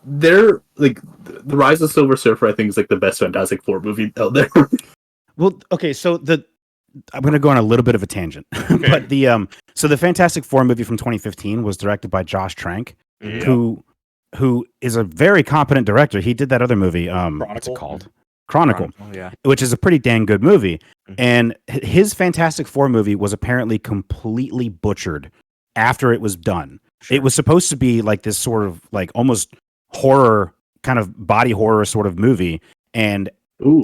they're like the Rise of the Silver Surfer. I think is like the best Fantastic Four movie out there. Well, okay, so I'm going to go on a little bit of a tangent, but the Fantastic Four movie from 2015 was directed by Josh Trank, who is a very competent director. He did that other movie, what's it called? Chronicle, yeah, which is a pretty dang good movie. Mm-hmm. And his Fantastic Four movie was apparently completely butchered after it was done. Sure. It was supposed to be like this sort of like almost horror, kind of body horror sort of movie, and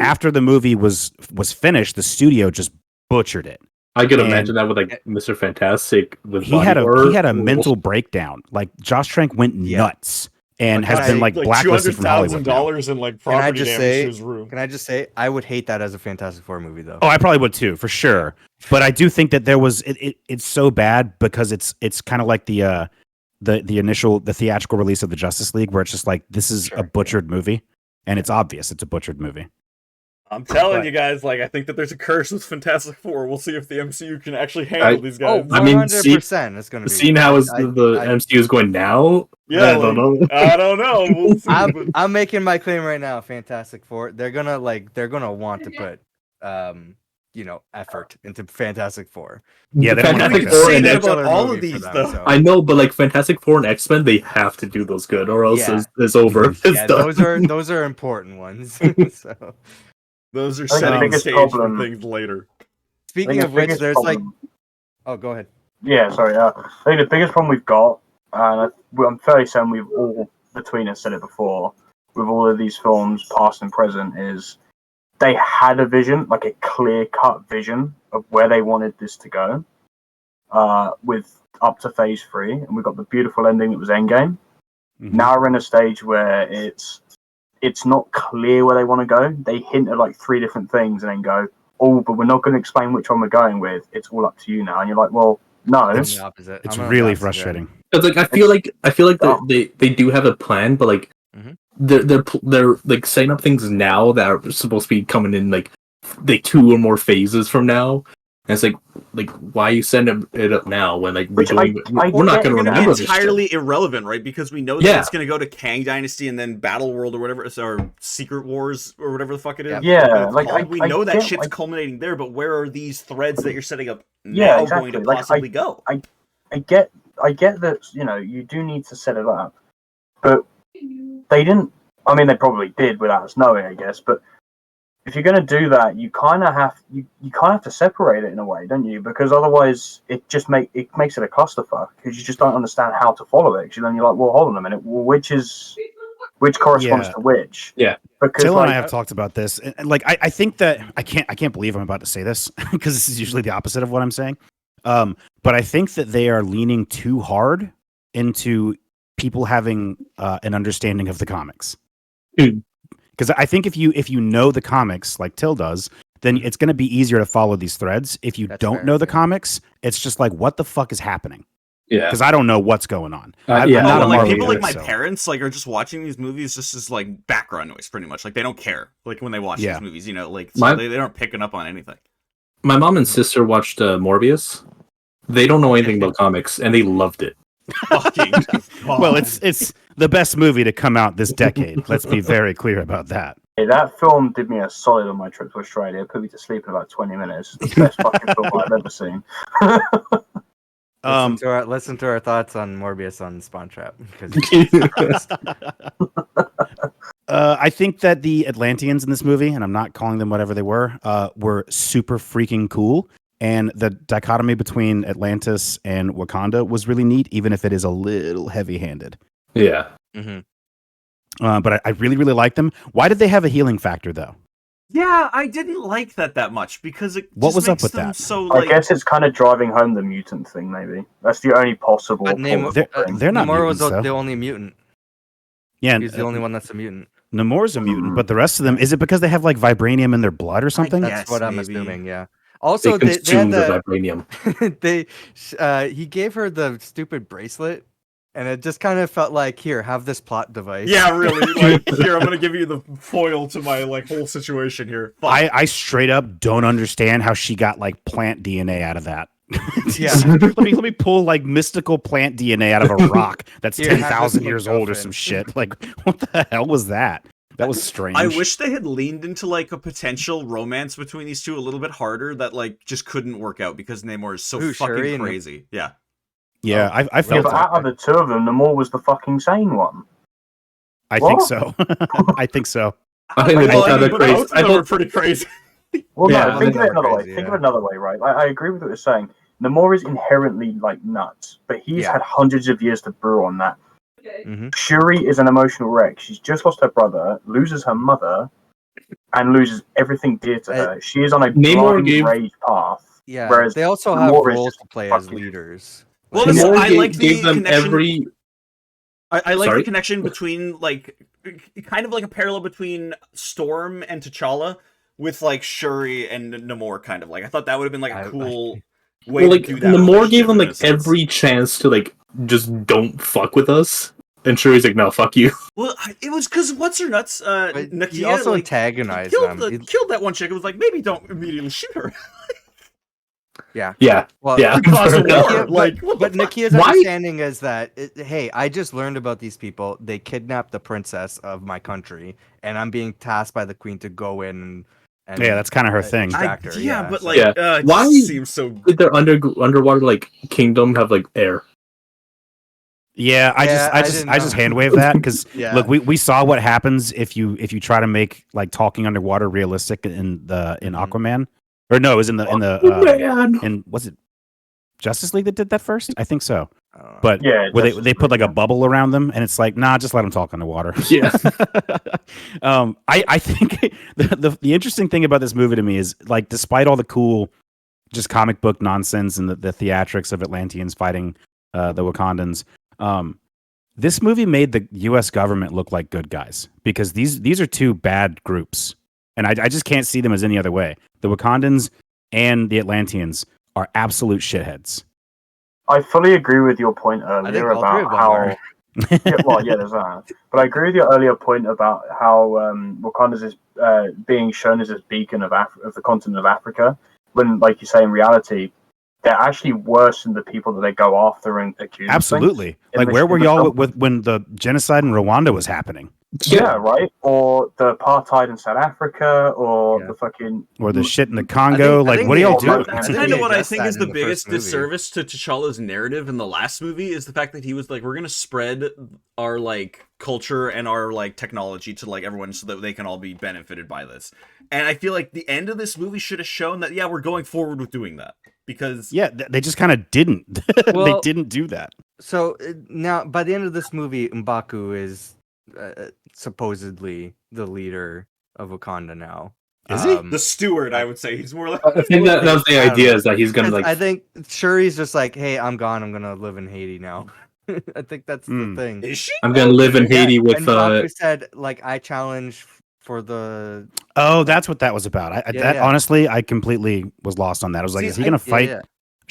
after the movie was finished, the studio just butchered it. I could imagine that with like Mr. Fantastic with he had a mental breakdown. Like Josh Trank went nuts and has been like blacklisted from Hollywood. $200,000 in like property damage to his room. Can I just say I would hate that as a Fantastic Four movie though? Oh, I probably would too, for sure. But I do think that there was it's so bad because it's kind of like the initial theatrical release of the Justice League, where it's just like, this is a butchered movie, and it's obvious it's a butchered movie. I'm telling you guys, like, I think that there's a curse with Fantastic Four. We'll see if the MCU can actually handle these guys. 100% it's going to be. Seeing how the MCU is going now, yeah, I don't know. I don't know. We'll see, I'm making my claim right now. Fantastic Four, they're gonna want to put, effort into Fantastic Four. Yeah, they don't Fantastic Four and about all of these, though. So. I know, but like Fantastic Four and X-Men, they have to do those good, or else it's over. Yeah, those are important ones. So. Those are setting the stage for things later. Speaking of which, there's like... Oh, go ahead. Yeah, sorry. I think the biggest problem we've got, and I'm fairly certain we've all, between us, said it before, with all of these films, past and present, is they had a vision, like a clear-cut vision of where they wanted this to go, with up to Phase 3, and we got the beautiful ending that was Endgame. Mm-hmm. Now we're in a stage where it's not clear where they want to go. They hint at like 3 different things and then go, oh, but we're not going to explain which one we're going with. It's all up to you now. And you're like, well, no. It's really frustrating. It's like I feel like they do have a plan, but like they're like setting up things now that are supposed to be coming in like 2 or more phases from now. And it's like why you send it up now when like we're not going to remember this entirely irrelevant, right? Because we know that it's going to go to Kang Dynasty and then Battle World or whatever, or Secret Wars or whatever the fuck it is. Yeah, we know that shit's culminating there, but where are these threads that you're setting up now going to possibly go? I get that, you do need to set it up, but they didn't. I mean, they probably did without us knowing, I guess, but. If you're going to do that, you kind of have to separate it in a way, don't you? Because otherwise, it makes it a clusterfuck because you just don't understand how to follow it. Because then you're like, well, hold on a minute, well, which corresponds to which? Yeah. Because Till and I have talked about this, and like I think that I can't believe I'm about to say this because this is usually the opposite of what I'm saying. But I think that they are leaning too hard into people having an understanding of the comics. Because I think if you know the comics like Till does, then it's going to be easier to follow these threads. If you don't know the comics, it's just like, what the fuck is happening? Yeah, because I don't know what's going on. People like my parents like are just watching these movies just as like background noise, pretty much. Like they don't care. Like when they watch these movies, they aren't picking up on anything. My mom and sister watched Morbius, They don't know anything about comics, and they loved it. Fucking Well, it's the best movie to come out this decade. Let's be very clear about that. Hey, that film did me a solid on my trip to Australia. It put me to sleep in about 20 minutes. It's the best fucking film I've ever seen. Listen to our thoughts on Morbius on Spawn Trap. I think that the Atlanteans in this movie, and I'm not calling them whatever they were super freaking cool. And the dichotomy between Atlantis and Wakanda was really neat, even if it is a little heavy-handed. Yeah. Mm-hmm. But I really, really like them. Why did they have a healing factor, though? Yeah, I didn't like that much because it what just was makes up with them that? so like. I guess it's kind of driving home the mutant thing. Maybe that's the only possible. But they're not Namor was mutants, the only mutant. Yeah, he's the only one that's a mutant. Namor's a mutant, but the rest of them, is it because they have like vibranium in their blood or something? That's what I'm maybe. assuming. Yeah. Also, they consumed had the vibranium. He gave her the stupid bracelet, and it just kind of felt like, here, have this plot device. Yeah, really. Like, here, I'm gonna give you the foil to my like whole situation here. I straight up don't understand how she got like plant DNA out of that. Yeah. let me pull like mystical plant DNA out of a rock that's 10,000 years old or some shit. Like, what the hell was that? That was strange. I wish they had leaned into like a potential romance between these two a little bit harder. That like just couldn't work out because Namor is so fucking crazy. Yeah. Yeah, I felt. But out of the two of them, Namor was the fucking sane one. I think so. I think so. I think both of them were pretty crazy. Well, Yeah, no, think of it another way. crazy, Think of it another way, right? I agree with what you're saying. Namor is inherently like nuts, but he's Yeah. had hundreds of years to brew on that. Mm-hmm. Shuri is an emotional wreck. She's just lost her brother, loses her mother, and loses everything dear to her. She is on a blind rage path. Yeah. Whereas they also have Namor is roles just to play as fucking- leaders. Well, Like, listen, Namor I like the gave them connection. every. I like Sorry? the connection between like kind of like a parallel between Storm and T'Challa with like Shuri and Namor. Kind of like I thought that would have been like a cool way like to do that. Namor gave them in a like sense. every chance to like just don't fuck with us, and Shuri's like, no, fuck you. Well, it was because what's her nuts? but Nakia he also like, antagonized killed, them. killed that one chick. It was like maybe don't immediately shoot her. Yeah. Well, Yeah. Cause a Fair enough. war. Like, what but the fuck? Nakia's Why- understanding is that, hey, I just learned about these people. They kidnapped the princess of my country, and I'm being tasked by the queen to go in and Yeah, that's kind of her thing. extract her. Yeah, but so- like, Yeah. it Why- just seems so. Did their underwater like kingdom have like air? Yeah, I just didn't know. hand wave that because Yeah. look, we saw what happens if you try to make like talking underwater realistic in Aquaman, or no, it was in was it Justice League that did that first? I think so. I don't know. But Yeah, where Justice they put like League, a bubble around them, and it's like, nah, just let them talk underwater. Yeah. I think the interesting thing about this movie to me is like, despite all the cool, just comic book nonsense and the theatrics of Atlanteans fighting the Wakandans, this movie made the U.S. government look like good guys because these are two bad groups, and I just can't see them as any other way. The Wakandans and the Atlanteans are absolute shitheads. I fully agree with your point earlier all three of about them how. are. There's that. But I agree with your earlier point about how Wakanda's is being shown as this beacon of the continent of Africa, when, like you say, in reality, they're actually worse than the people that they go after and accuse. Absolutely. In Like, the- where were in the y'all film. with when the genocide in Rwanda was happening? Yeah, right. Or the apartheid in South Africa, or Yeah. the fucking Or the shit in the Congo? I think what are y'all they- doing? That's I think kind they of what I addressed think that is in the the biggest first movie. disservice to T'Challa's narrative in the last movie is the fact that he was like, we're gonna spread our like culture and our like technology to like everyone so that they can all be benefited by this. And I feel like the end of this movie should have shown that we're going forward with doing that because Yeah, they just kind of didn't. They Well- didn't do that. So now, by the end of this movie, M'Baku is supposedly the leader of Wakanda now. Is he? the steward, I would say he's more like. I think that was the I don't idea know. is that he's gonna 'Cause like. I think Shuri's just like, hey, I'm gone. I'm gonna live in Haiti now. I think that's the thing. Is she? I'm gonna live in Haiti Yeah, with and M'Baku said, like, I challenge for the. Oh, that's what that was about. Yeah. Honestly, I completely was lost on that. I was like, See, is he gonna fight yeah.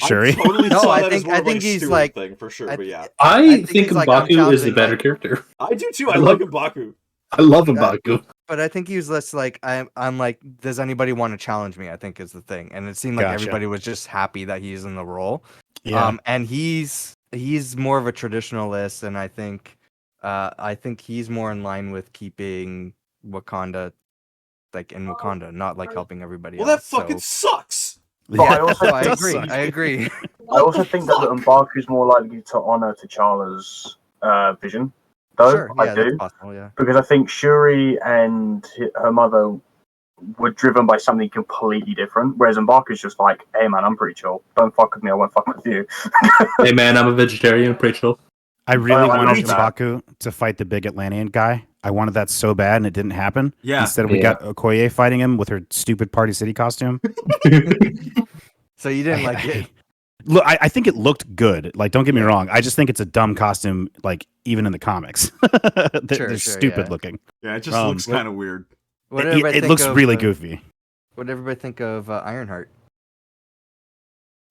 Shuri? I totally No, saw I that as think- more I of, think a he's steward like- thing for sure, I- but yeah, I think think he's like, I'm M'Baku is the challenging, better like- character. I do too. I I like love- M'Baku. I love M'Baku. But I think he was less like, I'm like, does anybody want to challenge me? I think is the thing, and it seemed like Gotcha. everybody was just happy that he's in the role. Yeah. And he's more of a traditionalist, and I think he's more in line with keeping Wakanda like in Wakanda, not like helping everybody Well, else. that fucking sucks. But I also I does agree. suck. I agree. I also think that M'Baku's more likely to honor T'Challa's vision, though. Sure, yeah, I do, that's possible. Yeah. because I think Shuri and her mother were driven by something completely different, whereas M'Baku's just like, "Hey man, I'm pretty chill. Don't fuck with me. I won't fuck with you." Hey man, I'm a vegetarian. Pretty chill. I really I wanted love that. M'Baku to fight the big Atlantean guy. I wanted that so bad, and it didn't happen. Yeah. Instead, we got Okoye fighting him with her stupid Party City costume. So you didn't like it? Look, I think it looked good. Like, don't get me wrong. I just think it's a dumb costume. Like, even in the comics, they're stupid looking. Yeah, it just looks kind of weird. It looks really goofy. What did everybody think of Ironheart?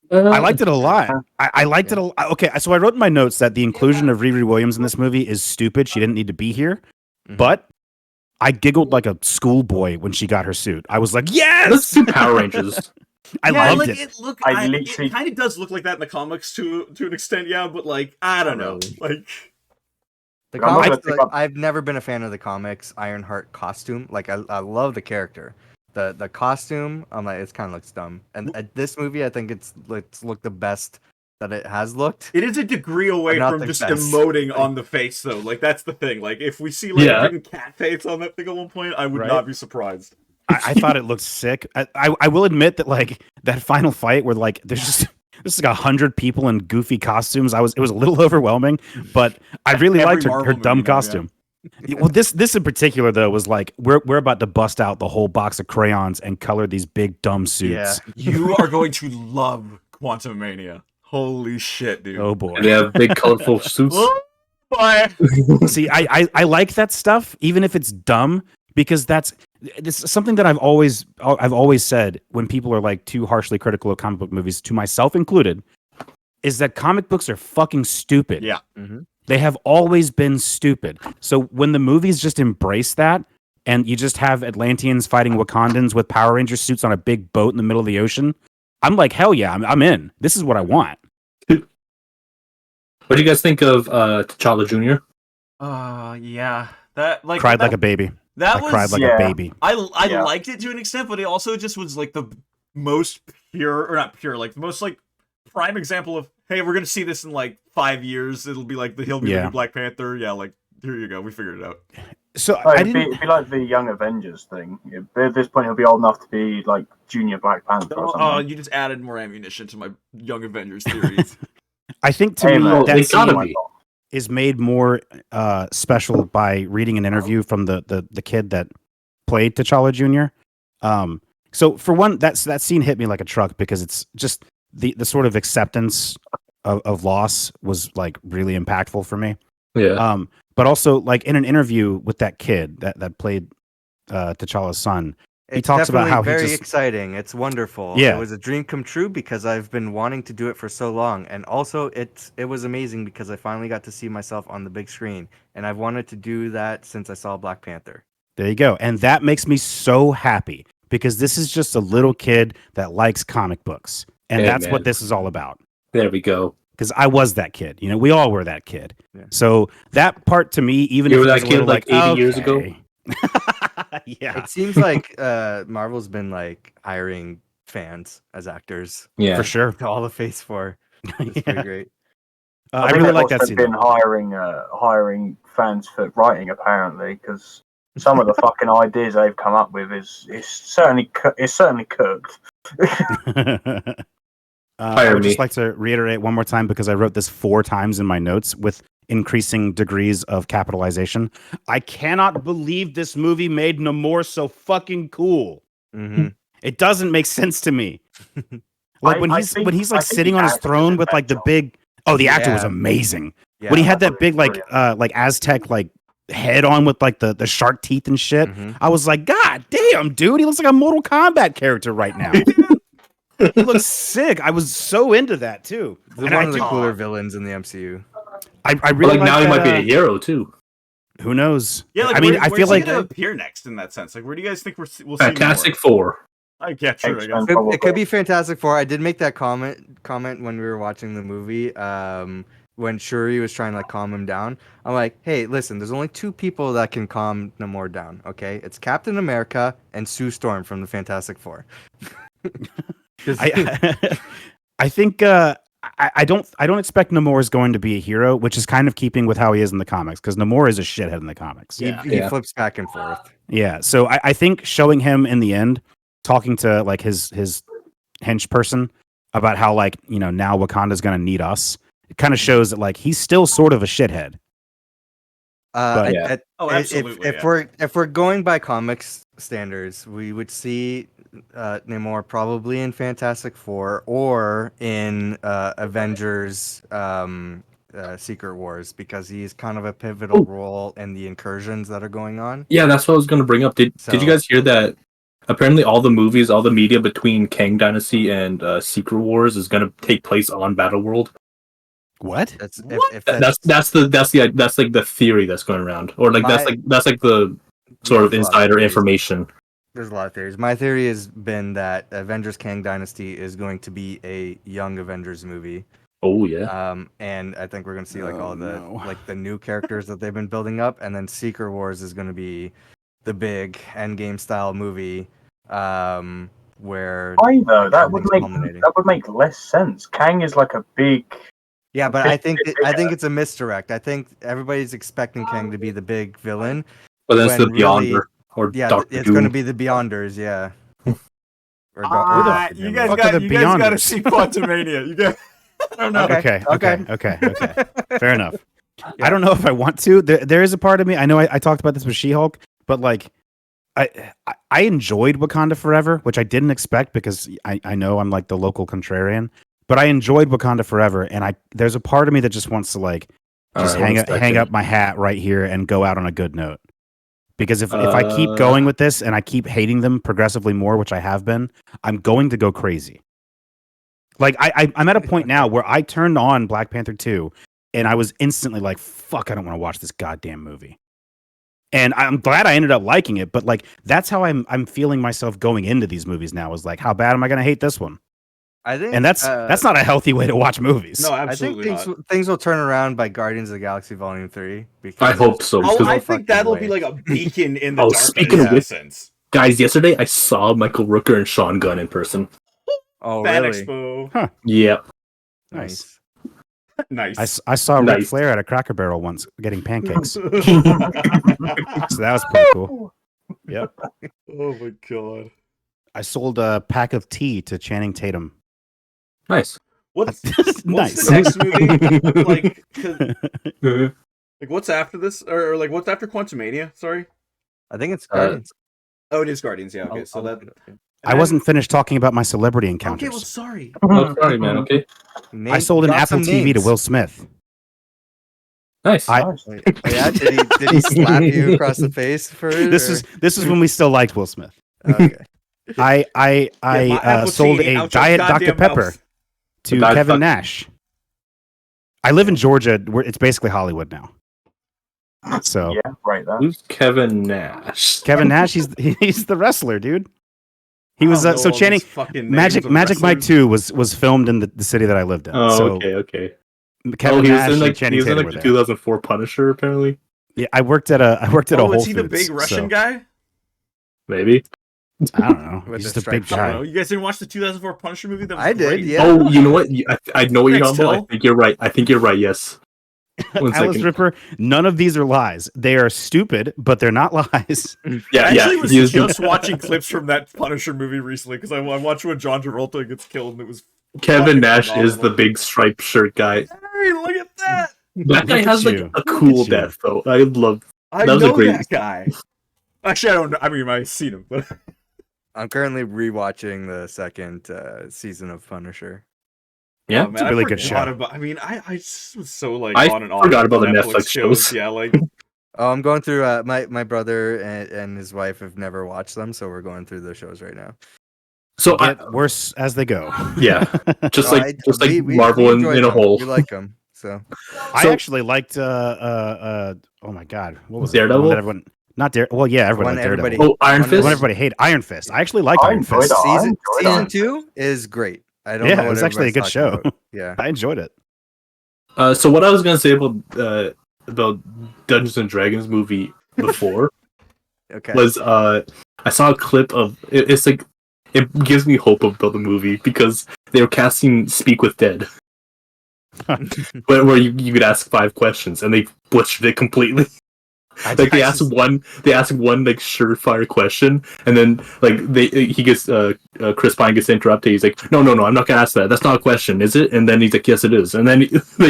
I liked it a lot. I liked it a lot. Okay, so I wrote in my notes that the inclusion of Riri Williams in this movie is stupid. She didn't need to be here. But I giggled like a schoolboy when she got her suit. I was like, yes! Let's do Power Rangers. I loved it. It kind of does look like that in the comics to an extent, yeah, but like, I don't know. Like, the comics, I've never been a fan of the comics Ironheart costume. Like, I love the character. The costume, I'm like, it kind of looks dumb. And this movie, I think it's looked the best that it has looked. It is a degree away from just emoting on the face, though. Like, that's the thing. Like, if we see like a written cat face on that thing at one point, I would not be surprised. I thought it looked sick. I will admit that like that final fight where like there's like 100 people in goofy costumes. It was a little overwhelming, but I really liked her dumb costume. Well, this in particular though was like we're about to bust out the whole box of crayons and color these big dumb suits. Yeah. You are going to love Quantum Mania. Holy shit, dude! Oh boy, they have big colorful suits. See, I like that stuff, even if it's dumb, because this is something that I've always said when people are like too harshly critical of comic book movies, to myself included, is that comic books are fucking stupid. Yeah. They have always been stupid. So when the movies just embrace that, and you just have Atlanteans fighting Wakandans with Power Ranger suits on a big boat in the middle of the ocean, I'm like, hell yeah, I'm in. This is what I want. What do you guys think of T'Challa Jr.? Yeah, that like cried like a baby. That was cried like a baby. I liked it to an extent, but it also just was like the most pure, or not pure, like the most like prime example of, hey, we're gonna see this in like 5 years. It'll be like he'll be the new Black Panther. Yeah, like here you go, we figured it out. So it'd be like the Young Avengers thing. At this point, he'll be old enough to be like Junior Black Panther or something. Oh, you just added more ammunition to my Young Avengers theories. I think to me that scene is made more special by reading an interview from the kid that played T'Challa Jr. So for one, that scene hit me like a truck because it's just the sort of acceptance of loss was like really impactful for me. Yeah. But also like in an interview with that kid that played T'Challa's son, he talks about how very exciting. It's wonderful. Yeah. It was a dream come true because I've been wanting to do it for so long, and also it was amazing because I finally got to see myself on the big screen, and I've wanted to do that since I saw Black Panther. There you go, and that makes me so happy because this is just a little kid that likes comic books, and that's what this is all about. There we go. Because I was that kid, we all were that kid. Yeah. So that part to me, even you if were that kid like 80 years ago. Yeah, it seems like Marvel's been like hiring fans as actors. Yeah, for sure. To all the face for. It's pretty great. I really like that scene. Been hiring fans for writing apparently because some of the fucking ideas they've come up with is certainly cooked. I would just like to reiterate one more time because I wrote this 4 times in my notes with increasing degrees of capitalization. I cannot believe this movie made Namor so fucking cool. Mm-hmm. It doesn't make sense to me. Like when he's like sitting on his throne with like the big. Oh, the actor was amazing. Yeah, when he had that big like Aztec like head on with like the shark teeth and shit. Mm-hmm. I was like, God damn, dude, he looks like a Mortal Kombat character right now. He looks sick. I was so into that too. One of the cooler villains in the MCU. I really like now he might be a hero too. Who knows? Yeah, like, I mean, I feel like going to appear next in that sense. Like, where do you guys think we'll see Fantastic more? Four. I get you. I guess. It could be Fantastic Four. I did make that comment when we were watching the movie. When Shuri was trying to like calm him down, I'm like, hey, listen, there's only two people that can calm Namor down. Okay, it's Captain America and Sue Storm from the Fantastic Four. I think I don't expect Namor is going to be a hero, which is kind of keeping with how he is in the comics, because Namor is a shithead in the comics. He flips back and forth. Yeah, so I think showing him in the end talking to like his hench person about how like now Wakanda's going to need us. It kind of shows that like he's still sort of a shithead. Absolutely. If we're going by comics standards, we would see Namor probably in Fantastic Four or in Avengers Secret Wars, because he's kind of a pivotal role in the incursions that are going on. Yeah, that's what I was going to bring up. Did you guys hear that? Apparently, all the movies, all the media between Kang Dynasty and Secret Wars is going to take place on Battleworld. What? That's like the theory that's going around, or like that's like the sort of insider information. There's a lot of theories. My theory has been that Avengers Kang Dynasty is going to be a young Avengers movie. Oh yeah. And I think we're going to see like like the new characters that they've been building up, and then Secret Wars is going to be the big Endgame style movie, where that would make less sense. Kang is like a big. Yeah, but I think it's a misdirect. I think everybody's expecting Kang to be the big villain, but that's the Beyonder, or it's going to be the Beyonders. Yeah. You guys got to see Quantumania. You guys. I don't know. Okay. Fair enough. Yeah. I don't know if I want to. There is a part of me. I know I talked about this with She-Hulk, but like, I enjoyed Wakanda Forever, which I didn't expect because I know I'm like the local contrarian. But I enjoyed Wakanda Forever, and there's a part of me that just wants to like just hang up my hat right here and go out on a good note. Because if I keep going with this and I keep hating them progressively more, which I have been, I'm going to go crazy. Like I'm at a point now where I turned on Black Panther 2 and I was instantly like, fuck, I don't want to watch this goddamn movie. And I'm glad I ended up liking it, but like that's how I'm feeling myself going into these movies now, is like, how bad am I going to hate this one? I think, and that's not a healthy way to watch movies. No, absolutely I think things will turn around by Guardians of the Galaxy Volume 3. I hope so. I think that'll be like a beacon in the darkness. Speaking of which, guys, yesterday I saw Michael Rooker and Sean Gunn in person. Oh, Fan really? Expo. Huh. Yeah. Nice. Nice. I saw Ric Flair at a Cracker Barrel once getting pancakes. So that was pretty cool. Yep. Oh my god. I sold a pack of tea to Channing Tatum. Nice. What's nice. the next movie? Like what's after this, or like what's after Quantumania? Sorry, I think it's Guardians. Oh, it is Guardians. Yeah. Okay. I wasn't finished talking about my celebrity encounters. Okay. Well, sorry. Sorry, man. Okay. I sold an Apple TV to Will Smith. Nice. Yeah. Did he slap you across the face for it? This is when we still liked Will Smith. Okay. I sold a Diet Dr. Pepper to Kevin Nash. I live in Georgia, where it's basically Hollywood now. So yeah, right. Who's Kevin Nash? Kevin Nash, he's the wrestler, dude. He was so Channing. Magic Mike 2 was filmed in the city that I lived in. Oh, so okay. Kevin Nash was in and Channing Tatum were the there. 2004 Punisher, apparently. Yeah, I worked at a Whole Foods. Was he the big Russian guy? Maybe. I don't know. He's just a big guy. I don't know. You guys didn't watch the 2004 Punisher movie? That was I great. did. Yeah. Oh, you know what? I know what you're talking about. I think you're right. Yes. Alice Ripper. None of these are lies. They are stupid, but they're not lies. Yeah, I actually was just watching clips from that Punisher movie recently because I watched when John Travolta gets killed, and it was Kevin Nash is the big striped shirt guy. Hey, look at that! That guy has like a cool death, though. I know that guy. Actually, I don't know. I mean, I've seen him, but I'm currently rewatching the second season of Punisher. Yeah, it's a really good show. I just was so like I on and on. forgot about the Netflix shows. Yeah, like I'm going through. My brother and his wife have never watched them, so we're going through the shows right now. So worse as they go. Yeah, just like Marvel in a whole. We like them. So I actually liked. Oh my god, what was Daredevil? Not Dare. Well, yeah, everybody liked Daredevil. Oh, Iron Fist. When everybody hate Iron Fist. I actually liked Iron Fist. Season 2 is great. I don't know. Yeah, it was actually a good show. Yeah, I enjoyed it. So what I was gonna say about Dungeons and Dragons movie before was I saw a clip of it's like it gives me hope about the movie because they were casting Speak with Dead, where you could ask 5 questions and they butchered it completely. Like they ask one like surefire question, and then like he gets Chris Pine gets interrupted. He's like, no, I'm not gonna ask that. That's not a question, is it? And then he's like, yes, it is. And then he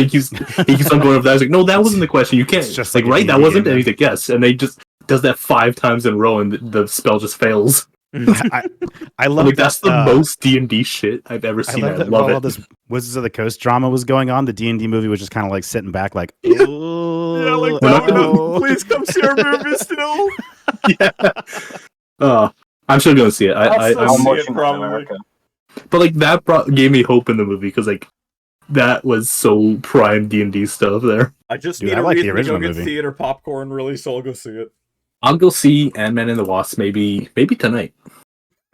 keeps on going over that. He's like, no, that wasn't the question. You can't. It's just like right, that wasn't. And he's like, yes. And they just does that 5 times in a row, and the spell just fails. I love like that's the most D&D shit I've ever seen. I love it. All this Wizards of the Coast drama was going on. The D&D movie was just kind of like sitting back, like, oh, yeah, like please come see our movie still. Yeah. I'm still gonna see it. I'm see it probably. But like that gave me hope in the movie because like that was so prime D&D stuff there. I just need a reason to go get theater popcorn, really, so I'll go see it. I'll go see Ant-Man and the Wasp maybe tonight.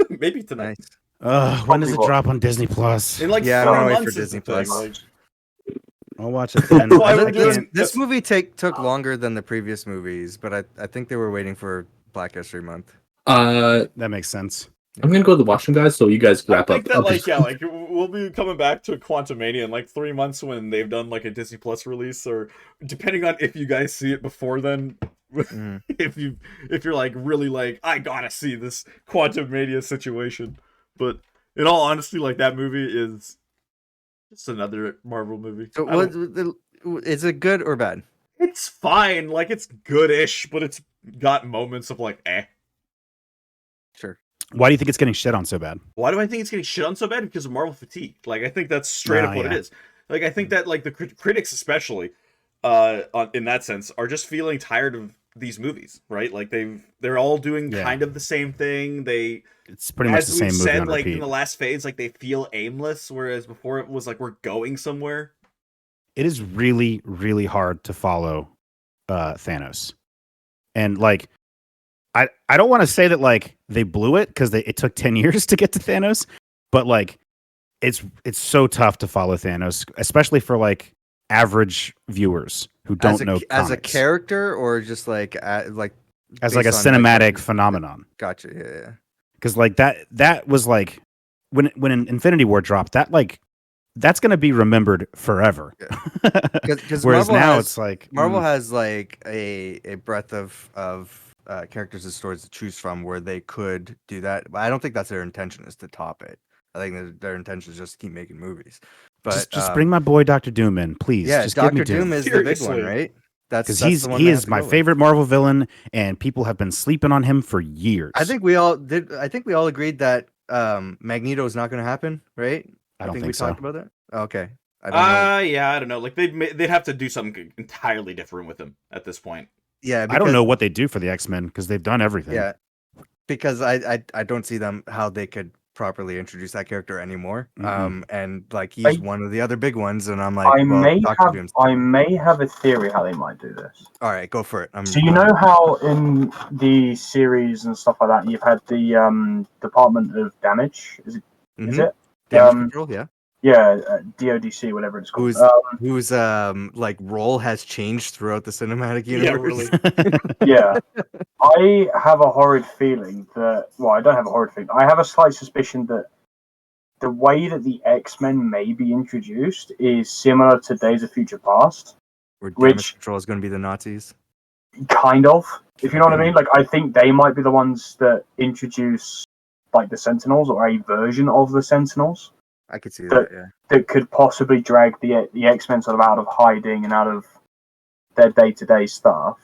Maybe tonight. When does it drop on Disney Plus? In like 4 months for Disney Plus. I'll watch it then. This movie took longer than the previous movies, but I think they were waiting for Black History Month. That makes sense. I'm gonna go to the Washington guys, so you guys wrap up. Like we'll be coming back to Quantumania in like 3 months when they've done like a Disney Plus release, or depending on if you guys see it before then. if you're like really like I gotta see this Quantumania situation, but in all honesty, like that movie is just another Marvel movie. So is it good or bad? It's fine, like it's goodish, but it's got moments of like Sure. Why do you think it's getting shit on so bad? Why do I think it's getting shit on so bad? Because of Marvel fatigue. Like I think that's straight up what it is. Like I think that like the critics especially in that sense are just feeling tired of these movies, right? Like they're all doing kind of the same thing. It's pretty much the same movie on like repeat. in the last phase, like they feel aimless, whereas before it was like we're going somewhere. It is really, really hard to follow Thanos, and like I don't want to say that like they blew it because it took 10 years to get to Thanos, but like it's so tough to follow Thanos, especially for like average viewers who don't know as a comics. Character or just like as like a cinematic phenomenon. Gotcha. Yeah. Because like that was like when Infinity War dropped, that's going to be remembered forever. Because whereas Marvel now has, it's like Marvel has like a breadth of characters and stories to choose from where they could do that. But I don't think that's their intention is to top it. I think their intention is just to keep making movies. But just bring my boy Doctor Doom in, please. Yeah, just Doctor Doom is the big one, right? Because he is my favorite Marvel villain, and people have been sleeping on him for years. I think we all agreed that Magneto is not going to happen, right? I don't think we so. talked about that. Okay. I don't know. Yeah, I don't know. Like they'd have to do something entirely different with him at this point. Yeah, I don't know what they do for the X-Men because they've done everything. Yeah, because I don't see how they could properly introduce that character anymore. Mm-hmm. And like he's one of the other big ones, and I'm like, I may have a theory how they might do this. All right, go for it. So you know how in the series and stuff like that, you've had the Department of Damage. Is it? Mm-hmm. Is it? Damage Control, yeah. Yeah, DODC, whatever it's called. Whose like role has changed throughout the cinematic universe. Yeah, really. Yeah. I have a horrid feeling that, well, I don't have a horrid feeling. I have a slight suspicion that the way that the X-Men may be introduced is similar to Days of Future Past. Where Damage Control is going to be the Nazis? Kind of, if you know what I mean. Like, I think they might be the ones that introduce, like, the Sentinels or a version of the Sentinels. I could see that, yeah. That could possibly drag the X-Men sort of out of hiding and out of their day-to-day stuff.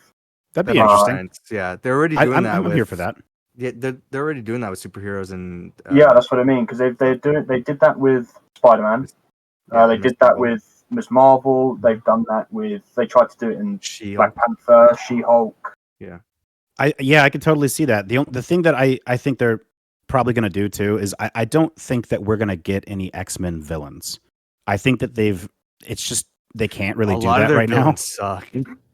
That'd be interesting. Yeah, they're already doing that. I'm here for that. Yeah, they're already doing that with superheroes and. Yeah, that's what I mean. Because they did that with Spider-Man. They did that with Ms. Marvel. They've done that with. They tried to do it in Black Panther, She-Hulk. Yeah. I could totally see that. The thing that I think they're probably going to do too is I don't think that we're going to get any X-Men villains. I think that it's just they can't really do that right now. Suck.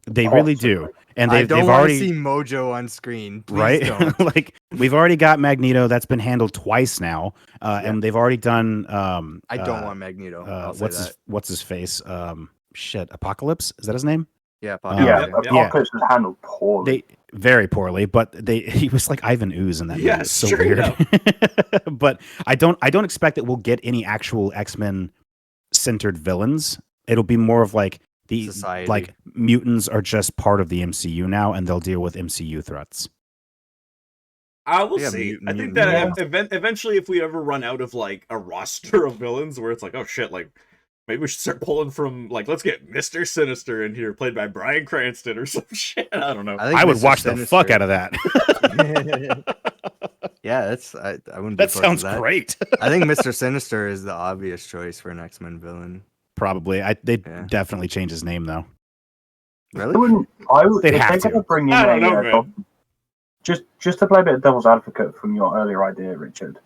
They really do. And I they've don't want to already see Mojo on screen. Please right. don't. Like we've already got Magneto. That's been handled twice now, and they've already done. I don't want Magneto. I'll say that. What's his face? Shit, Apocalypse. Is that his name? Yeah, Apocalypse was handled poorly. Very poorly, but he was like Ivan Ooze in that movie. It's so weird. But I don't expect that we'll get any actual X-Men centered villains. It'll be more of like the Society. Like mutants are just part of the MCU now, and they'll deal with MCU threats. I will see. I think that eventually, if we ever run out of like a roster of villains, where it's like, oh shit, like maybe we should start pulling from like, let's get Mr. Sinister in here, played by Bryan Cranston or some shit. I don't know. I would watch the fuck out of that. Yeah, I wouldn't. That sounds great. I think Mr. Sinister is the obvious choice for an X-Men villain. Probably. They definitely change his name though. Really? They'd have to. Bring in I don't know, man. Just to play a bit of devil's advocate from your earlier idea, Richard.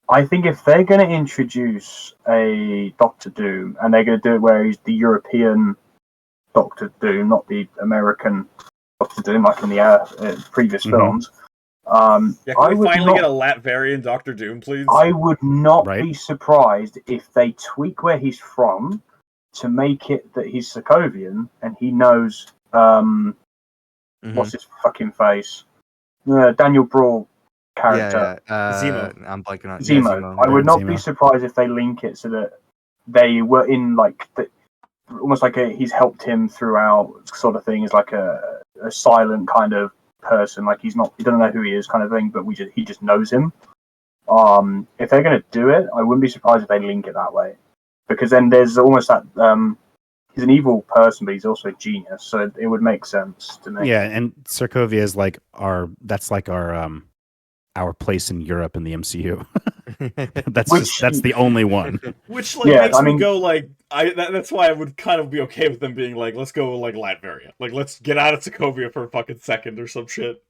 I think if they're going to introduce a Doctor Doom, and they're going to do it where he's the European Doctor Doom, not the American Doctor Doom, like in the previous films. Can we finally get a Latvian Doctor Doom, please? I would not be surprised if they tweak where he's from to make it that he's Sokovian and he knows what's his fucking face? Daniel Brawl character. Zemo. I'm blanking on Zemo. Zemo. I would not be surprised if they link it so that they were in like almost like he's helped him throughout sort of thing. Is like a silent kind of person, like he doesn't know who he is kind of thing, but he just knows him. If they're going to do it, I wouldn't be surprised if they link it that way, because then there's almost that he's an evil person, but he's also a genius, so it would make sense to me. Yeah, and Sokovia is like our place in Europe in the MCU. That's the only one. Which makes me go like that's why I would kind of be okay with them being like, let's go like Latveria, like let's get out of Sokovia for a fucking second or some shit.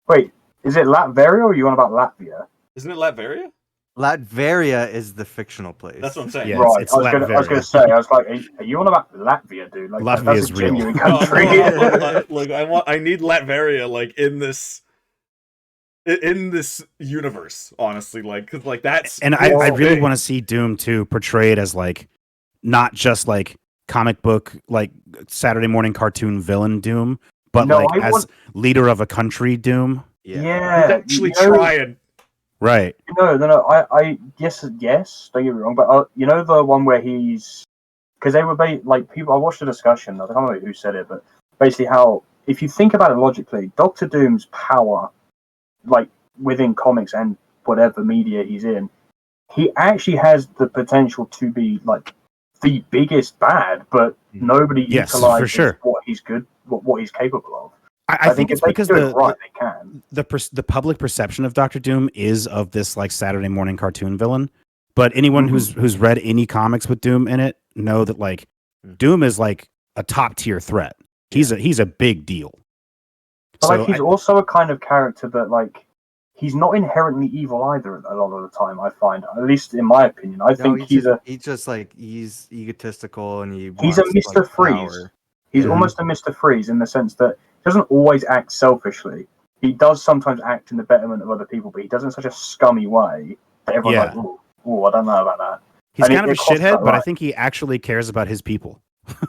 Wait, is it Latveria or are you on about Latvia? Isn't it Latveria? Latveria is the fictional place. That's what I'm saying. Yeah, right. it's I was going to say, I was like, are you on about Latvia, dude? Like, Latvia is a real. genuine country. Look, I need Latveria like in this universe, honestly, like because like that's and I really want to see Doom too portrayed as like not just like comic book like Saturday morning cartoon villain Doom, but as leader of a country Doom. Yeah, he's actually trying. Right. No. I yes. Don't get me wrong, but you know the one where he's because they were like people. I watched a discussion. I don't know who said it, but basically how if you think about it logically, Doctor Doom's power, like within comics and whatever media he's in, he actually has the potential to be like the biggest bad, but nobody utilizes for sure. what he's good, what he's capable of. I think it's because they can. The public perception of Doctor Doom is of this like Saturday morning cartoon villain, but anyone who's read any comics with Doom in it know that like Doom is like a top tier threat. He's a big deal. But like he's also a kind of character that like he's not inherently evil either a lot of the time, I find. At least in my opinion. I think he's egotistical and he's a Mr. Freeze. He's almost a Mr. Freeze in the sense that he doesn't always act selfishly. He does sometimes act in the betterment of other people, but he does it in such a scummy way that everyone's like, oh, I don't know about that. He's kind of a shithead, but I think he actually cares about his people.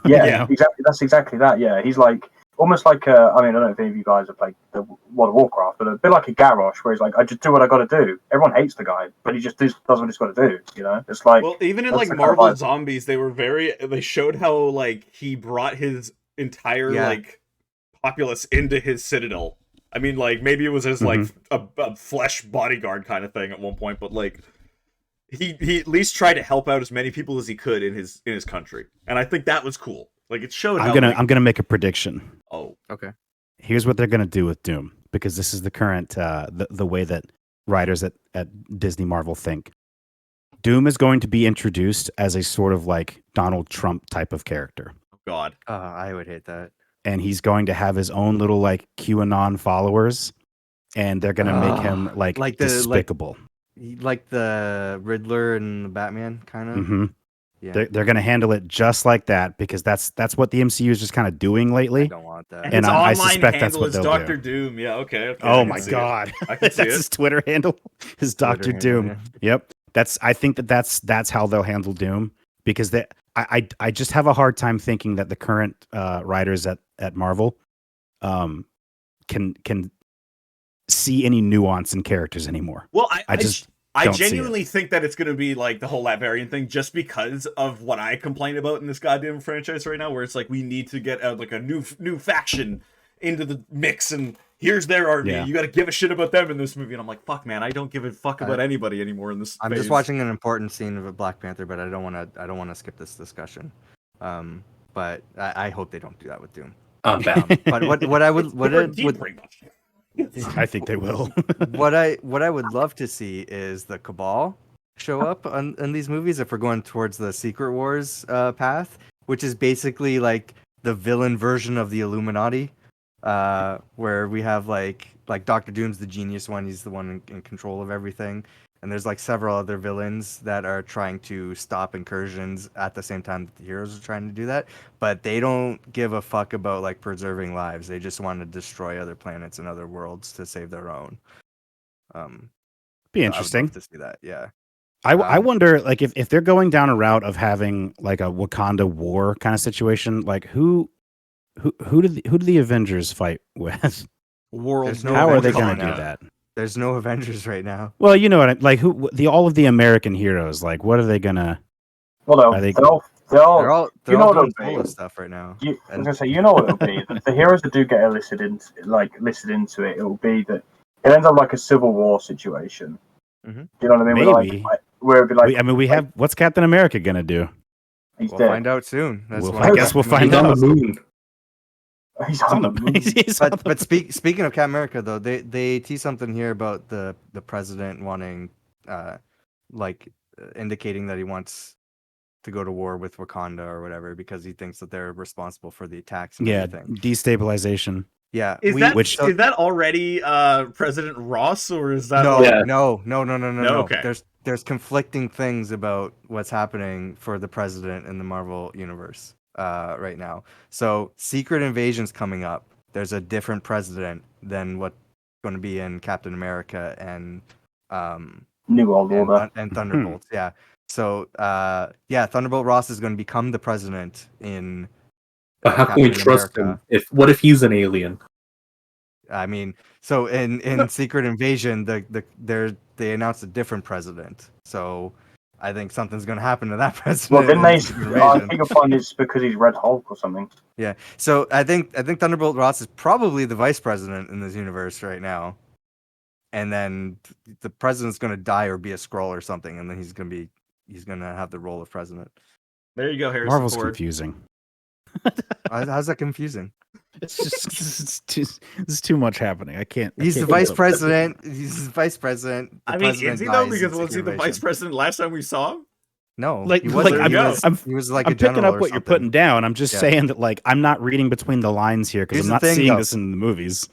Yeah, exactly. That's exactly that. Yeah, he's like almost like I don't know if any of you guys have played the World of Warcraft, but a bit like a Garrosh, where he's like, I just do what I got to do. Everyone hates the guy, but he just does what he's got to do. You know, it's like even in like Marvel Zombies, they showed how like he brought his entire like populace into his citadel. I mean, like maybe it was as like a flesh bodyguard kind of thing at one point, but like he at least tried to help out as many people as he could in his country, and I think that was cool. Like it showed. I'm gonna make a prediction. Oh, okay. Here's what they're gonna do with Doom, because this is the current the way that writers at Disney Marvel think. Doom is going to be introduced as a sort of like Donald Trump type of character. Oh God, I would hate that. And he's going to have his own little like QAnon followers, and they're gonna make him like despicable, like the Riddler and the Batman kind of. They're going to handle it just like that because that's what the MCU is just kind of doing lately. I don't want that. And I online suspect that's handle what is they'll Doctor do. Doom. Yeah, okay. Oh my god, I can see that's it. his Twitter handle. His Doctor Doom. Yeah. Yep. I think that's how they'll handle Doom because I just have a hard time thinking that the current writers at Marvel can see any nuance in characters anymore. Well, I don't genuinely think that it's going to be like the whole Latvian thing just because of what I complain about in this goddamn franchise right now, where it's like we need to get like a new faction into the mix, and here's their army. Yeah. You got to give a shit about them in this movie, and I'm like, fuck, man, I don't give a fuck about anybody anymore in this. I'm just watching an important scene of a Black Panther, but I don't want to skip this discussion. But I hope they don't do that with Doom. But what I would I think they will. what I would love to see is the Cabal show up in these movies if we're going towards the Secret Wars path, which is basically like the villain version of the Illuminati, where we have like Doctor Doom's the genius one, he's the one in control of everything, and there's like several other villains that are trying to stop incursions at the same time that the heroes are trying to do that, but they don't give a fuck about like preserving lives. They just want to destroy other planets and other worlds to save their own. Be interesting I would love to see that. Yeah. I wonder, like, if they're going down a route of having like a Wakanda war kind of situation, like who do the Avengers fight with? How are they going to do that? There's no Avengers right now. Well, you know what? All of the American heroes. Like, what are they gonna? Well, they're all you know what it'll full of be. stuff right now. I was gonna say, you know what it'll be. The heroes that do get listed into it, it'll be that it ends up like a civil war situation. Mm-hmm. You know what I mean? Maybe. Where it'd be like, we have what's Captain America gonna do? He's We'll dead. find out soon. I guess we'll find out. On the moon. He's on the moon. But speaking of Captain America, though, they tease something here about the president wanting, indicating that he wants to go to war with Wakanda or whatever because he thinks that they're responsible for the attacks. And everything. Destabilization. Yeah. Is that already President Ross, or is that No. Okay. There's conflicting things about what's happening for the president in the Marvel universe right now. So Secret Invasion's coming up. There's a different president than what's going to be in Captain America and New World Order and Thunderbolts. Yeah. So Thunderbolt Ross is going to become the president in. But how can we trust him? What if he's an alien? I mean, so in Secret Invasion, they announced a different president. So I think something's going to happen to that president. Well, didn't they? I think you'll find it's because he's Red Hulk or something. Yeah. So I think Thunderbolt Ross is probably the vice president in this universe right now, and then the president's going to die or be a Skrull or something, and then he's going to have the role of president. There you go, Harrison Marvel's Ford. Confusing. How's that confusing? It's just there's too much happening. I can't. He's the vice president. He's the vice president. I mean, is he though? Because was he the vice president last time we saw him? No, he was like I'm picking up what you're putting down. I'm just saying that, like, I'm not reading between the lines here because I'm not seeing this in the movies.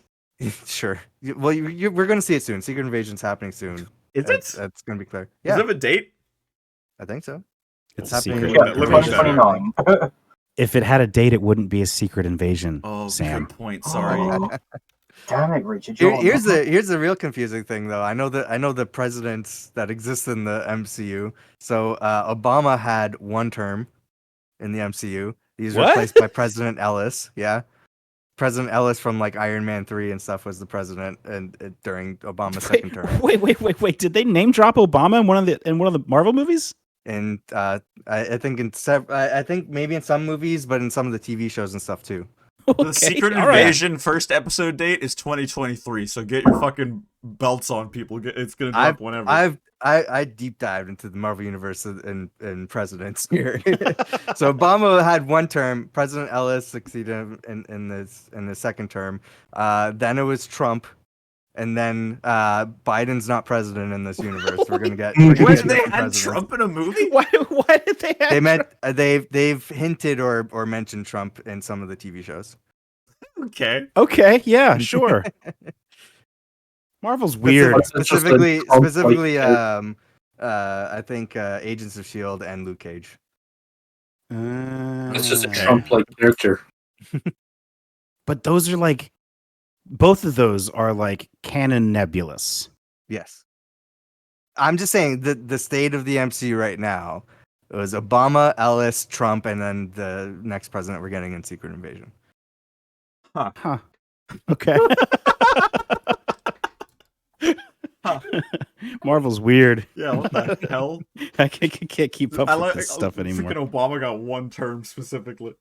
Sure. Well, we're going to see it soon. Secret Invasion's happening soon. Is it? That's going to be clear. Yeah. Does it have a date? I think so. It's happening. Secret. 2029. If it had a date, it wouldn't be a Secret Invasion. Oh, Sam. good point. Sorry. Damn it, Richard. Here's the real confusing thing, though. I know the presidents that exist in the MCU. So Obama had one term in the MCU. He's replaced by President Ellis. Yeah, President Ellis from like Iron Man 3 and stuff was the president, and during Obama's second term. Wait! Did they name drop Obama in one of the Marvel movies? And I think maybe in some movies, but in some of the TV shows and stuff too. Okay, the Secret Invasion first episode date is 2023, so get your fucking belts on, people. It's gonna drop whenever. I deep dived into the Marvel universe and presidents here. So Obama had one term. President Ellis succeeded him in the second term. Then it was Trump. And then Biden's not president in this universe. We're gonna get. When they had Trump in a movie? Why did they? They meant they've hinted or mentioned Trump in some of the TV shows. Okay. Yeah. Sure. Marvel's weird. Specifically, I think Agents of S.H.I.E.L.D. and Luke Cage. It's just a Trump-like character. But those are like, both of those are like canon nebulous. Yes. I'm just saying the state of the MCU right now. It was Obama, Ellis, Trump, and then the next president we're getting in Secret Invasion. Huh. Okay. Marvel's weird. Yeah, what the hell? I can't keep up with this stuff anymore. Freaking Obama got one term specifically.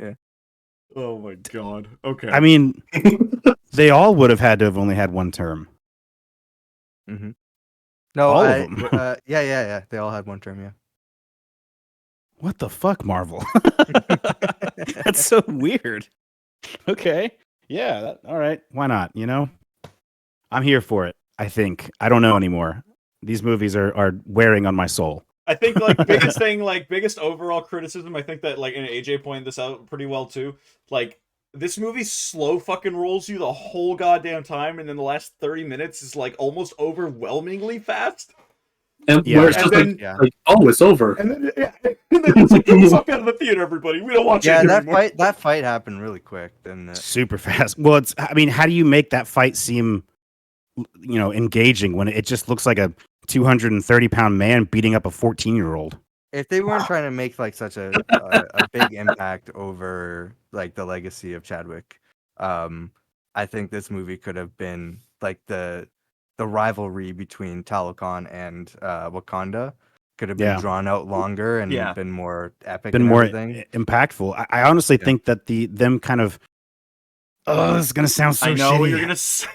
Yeah. Oh my god. Okay. I mean, they all would have had to have only had one term. Mm-hmm. No, all of them. Yeah. They all had one term. Yeah. What the fuck, Marvel? That's so weird. Okay. Yeah. All right. Why not? You know, I'm here for it. I think. I don't know anymore. These movies are wearing on my soul. I think biggest overall criticism, I think that and AJ pointed this out pretty well too. This movie slow fucking rolls you the whole goddamn time, and then the last 30 minutes is almost overwhelmingly fast. And where it's just oh, it's over. And then, it's like, get the fuck out of the theater, everybody. We don't watch it anymore. That fight happened really quick. Super fast. Well, how do you make that fight seem, engaging when it just looks like a 230-pound man beating up a 14-year-old? If they weren't trying to make such a big impact over the legacy of Chadwick, I think this movie could have been the rivalry between Talokan and Wakanda could have been drawn out longer and been more epic, been more impactful. I honestly think that them kind of this is gonna sound so. I know shitty. what you're gonna say.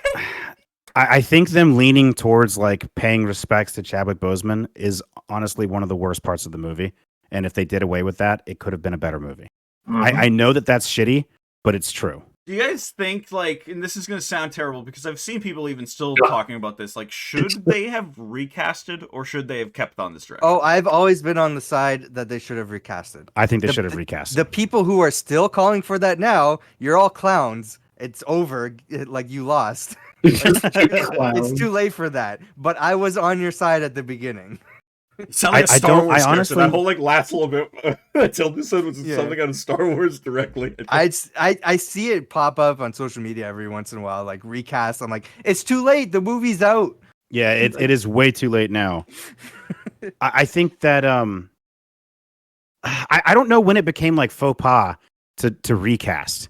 I think them leaning towards paying respects to Chadwick Boseman is honestly one of the worst parts of the movie. And if they did away with that, it could have been a better movie. Mm-hmm. I know that's shitty, but it's true. Do you guys think and this is going to sound terrible because I've seen people even still talking about this, should they have recasted or should they have kept on this direction? Oh, I've always been on the side that they should have recasted. I think they should have recasted. The people who are still calling for that now, you're all clowns. It's over. You lost. It's too late for that. But I was on your side at the beginning. You sound like a Star Wars honestly, that whole last little bit until this said was something out of Star Wars directly. I see it pop up on social media every once in a while, recast. I'm like, it's too late. The movie's out. Yeah, it is way too late now. I think that I don't know when it became faux pas to recast,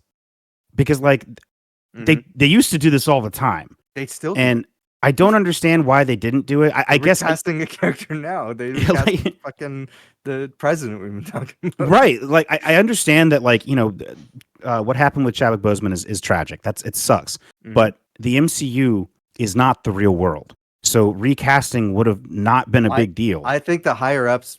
because they used to do this all the time. They still and. I don't understand why they didn't do it. I guess casting a character now. They recast fucking the president we've been talking about. Right. I understand that what happened with Chadwick Boseman is tragic. It sucks. Mm-hmm. But the MCU is not the real world. So recasting would have not been a big deal. I think the higher ups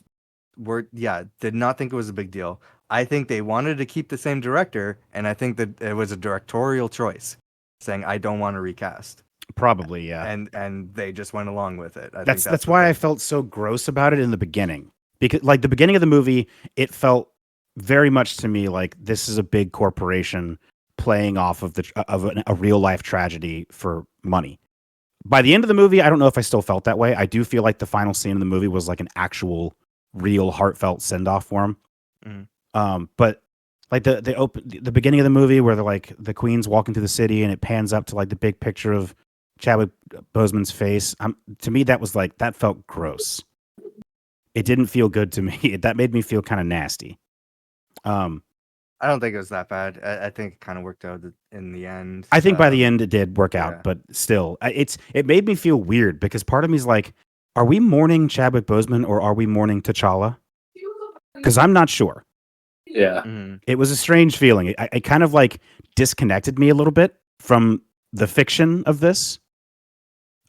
did not think it was a big deal. I think they wanted to keep the same director, and I think that it was a directorial choice saying I don't want to recast. Probably, yeah. And they just went along with it. That's why I felt so gross about it in the beginning. Because the beginning of the movie, it felt very much to me like this is a big corporation playing off of a real life tragedy for money. By the end of the movie, I don't know if I still felt that way. I do feel like the final scene of the movie was an actual, real, heartfelt send off for him. Mm-hmm. But the beginning of the movie where the Queen's walking through the city and it pans up to the big picture of Chadwick Boseman's face. To me, that was that felt gross. It didn't feel good to me. That made me feel kind of nasty. I don't think it was that bad. I think it kind of worked out in the end. I think by the end it did work out, but still, it made me feel weird because part of me is are we mourning Chadwick Boseman or are we mourning T'Challa? Because I'm not sure. Yeah. Mm-hmm. It was a strange feeling. It kind of disconnected me a little bit from the fiction of this.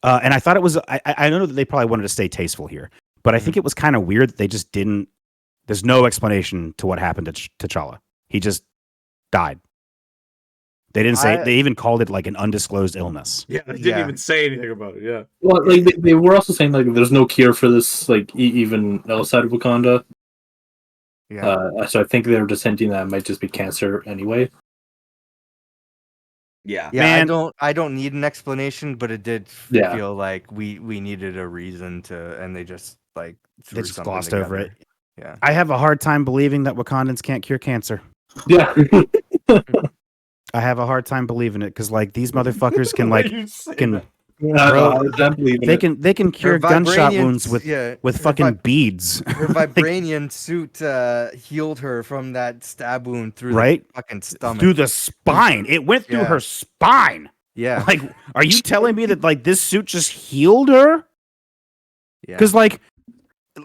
And I thought it was, I know that they probably wanted to stay tasteful here, but I think it was kind of weird that they just didn't, there's no explanation to what happened to T'Challa. He just died. They didn't say, they even called it an undisclosed illness. Yeah, they didn't even say anything about it, yeah. Well, they were also saying, there's no cure for this, even outside of Wakanda. Yeah. So I think they were just hinting that it might just be cancer anyway. Yeah. Man. I don't need an explanation, but it did feel like we needed a reason to, and they just they just glossed over it. Yeah. I have a hard time believing that Wakandans can't cure cancer. Yeah. I have a hard time believing it because like these motherfuckers can like can Bro, they can cure gunshot wounds with fucking beads. Her vibranium suit healed her from that stab wound through the fucking stomach. Through the spine. It went through her spine. Yeah. Like, are you telling me that like this suit just healed her? Yeah. Because like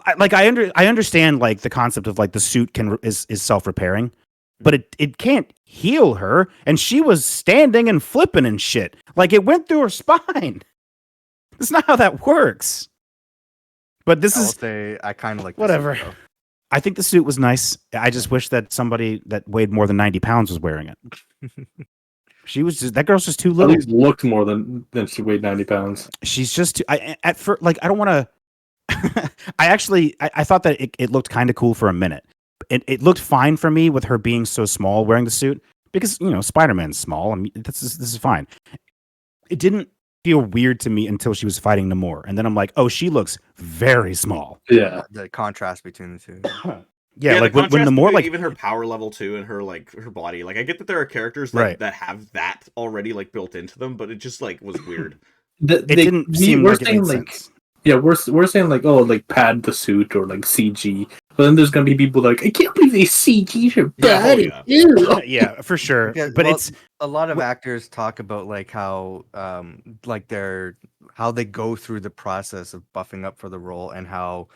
I understand like the concept of like the suit is self-repairing, but it can't heal her, and she was standing and flipping and shit. Like it went through her spine. That's not how that works. But this is I kind of like whatever. Suit, I think the suit was nice. I just wish that somebody that weighed more than 90 pounds was wearing it. That girl's just too little. At least looked more than she weighed 90 pounds. She's just too, I don't want to. I thought that it looked kind of cool for a minute. It looked fine for me with her being so small wearing the suit because Spider-Man's small. I mean, this is fine. It didn't feel weird to me until she was fighting Namor, and then I'm like, oh, she looks very small. Yeah, the contrast between the two. Yeah, like when Namor, like even her power level too, and her body. Like I get that there are characters that have that already like built into them, but it just like was weird. It didn't seem like it made sense. Yeah, we're saying like, oh, like pad the suit or like CG, but then there's gonna be people like, I can't believe they CG her body. Yeah, for sure. Yeah, but it's a lot of actors talk about like how like how they go through the process of buffing up for the role and how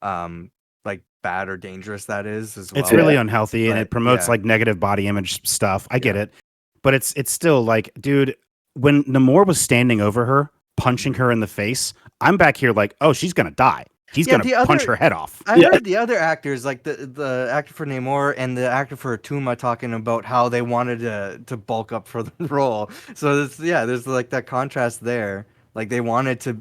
like bad or dangerous that is as well. It's really unhealthy and it promotes like negative body image stuff. I get it, but it's still like, dude, when Namor was standing over her, punching her in the face, I'm back here like, oh, she's gonna die. He's gonna punch her head off. I heard the other actors, like the actor for Namor and the actor for Tuma, talking about how they wanted to bulk up for the role. So there's like that contrast there. Like they wanted to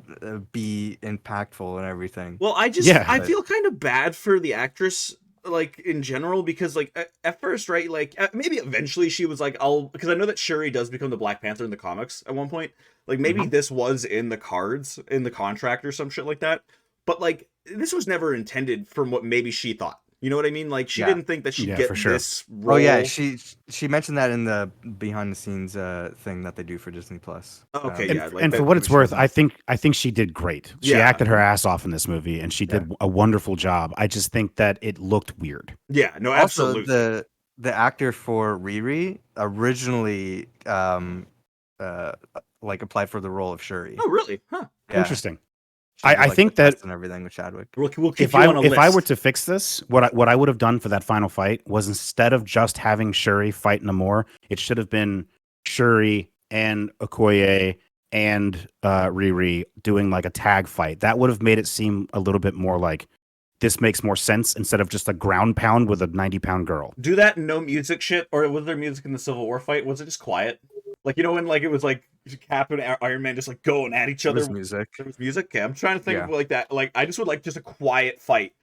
be impactful and everything. Well, I feel kind of bad for the actress, like in general, because like at first, right, like maybe eventually she was like, because I know that Shuri does become the Black Panther in the comics at one point. Like maybe this was in the cards, in the contract or some shit like that. But like this was never intended from what maybe she thought. You know what I mean? Like she didn't think that she'd get this role. Oh yeah, she mentioned that in the behind the scenes thing that they do for Disney Plus. Okay, and for what it's worth, I think she did great. She acted her ass off in this movie, and she did a wonderful job. I just think that it looked weird. Yeah, no, absolutely. Also, the actor for Riri originally like applied for the role of Shuri. Oh really? Huh. Yeah. Interesting. I think that and everything with Chadwick. We'll keep if I were to fix this, what I would have done for that final fight was instead of just having Shuri fight Namor, it should have been Shuri and Okoye and Riri doing like a tag fight. That would have made it seem a little bit more like this makes more sense instead of just a ground pound with a 90-pound girl. Do that no music shit, or was there music in the Civil War fight? Was it just quiet? Like, when like it was like Cap and Iron Man just like going at each other. There was music. There was music. Okay, I'm trying to think of like that. Like, I just would like just a quiet fight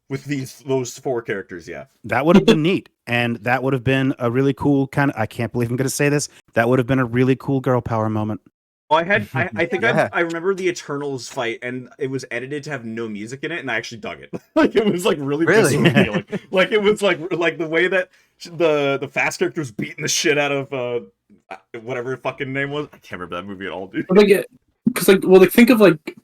with those four characters. Yeah, that would have been neat, and that would have been a really cool kind of. I can't believe I'm going to say this. That would have been a really cool girl power moment. Well, I think I remember the Eternals fight, and it was edited to have no music in it, and I actually dug it. Like it was like really feeling. Like it was like the way that the fast character was beating the shit out of whatever fucking name was. I can't remember that movie at all, dude. Like think of like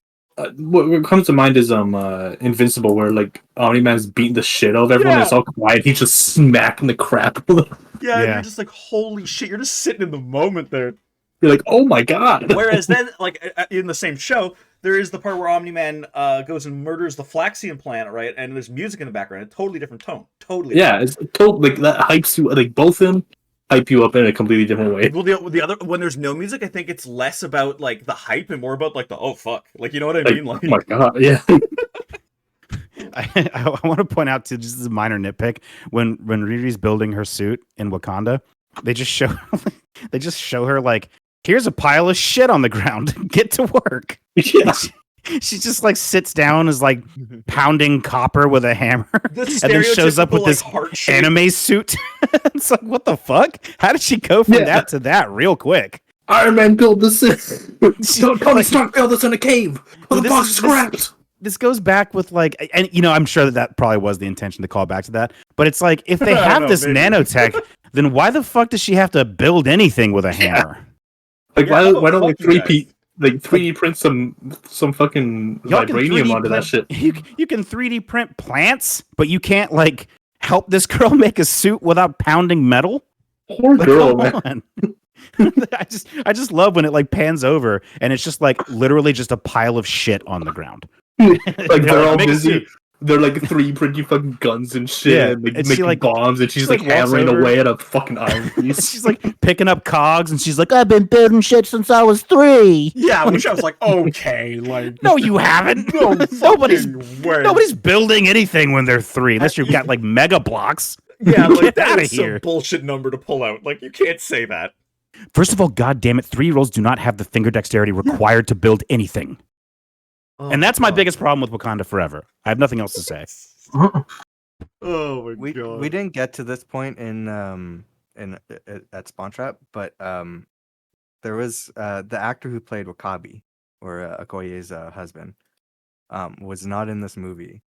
what comes to mind is Invincible, where like Omni-Man's beating the shit out of everyone. It's all quiet. He's just smacking the crap out of them. Yeah, and you're just like, holy shit! You're just sitting in the moment there. You're like, oh my god. Whereas then, like in the same show, there is the part where Omni-Man goes and murders the Flaxian planet, right? And there's music in the background, a totally different tone. Totally. Yeah, it's totally like that hypes you. Like both of them hype you up in a completely different way. Well, the other, when there's no music, I think it's less about like the hype and more about like the oh fuck, like you know what I mean? Like, oh my god, yeah. I want to point out, to just as a minor nitpick, when Riri's building her suit in Wakanda, they just show her like, here's a pile of shit on the ground. Get to work. Yeah. She just like sits down, is like pounding copper with a hammer, and then shows up with this anime suit. It's like, what the fuck? How did she go from that to that real quick? Iron Man built this. Tony Stark built this in a cave. Well, the box scrapped. this goes back with like, and I'm sure that probably was the intention to call back to that. But it's like, if they have this nanotech, then why the fuck does she have to build anything with a hammer? Like why don't like 3D print some fucking vibranium onto that shit? You can 3D print plants, but you can't like help this girl make a suit without pounding metal. Poor girl, man. I just love when it like pans over and it's just like literally just a pile of shit on the ground. Like they're all busy. They're like 3D printing fucking guns and shit, and making bombs, and she's like hammering away at a fucking iron piece. She's like picking up cogs, and she's like, "I've been building shit since I was 3." Yeah, which I was like, okay, like, no, you haven't. No, nobody's building anything when they're 3, unless you've got like mega blocks. Yeah, like that is some bullshit number to pull out. Like, you can't say that. First of all, God damn it, 3-year-olds do not have the finger dexterity required to build anything. Oh, and that's my biggest problem with Wakanda Forever. I have nothing else to say. Oh my god. We didn't get to this point in at Spawn Trap, but there was the actor who played Wakabi, or Okoye's husband, was not in this movie,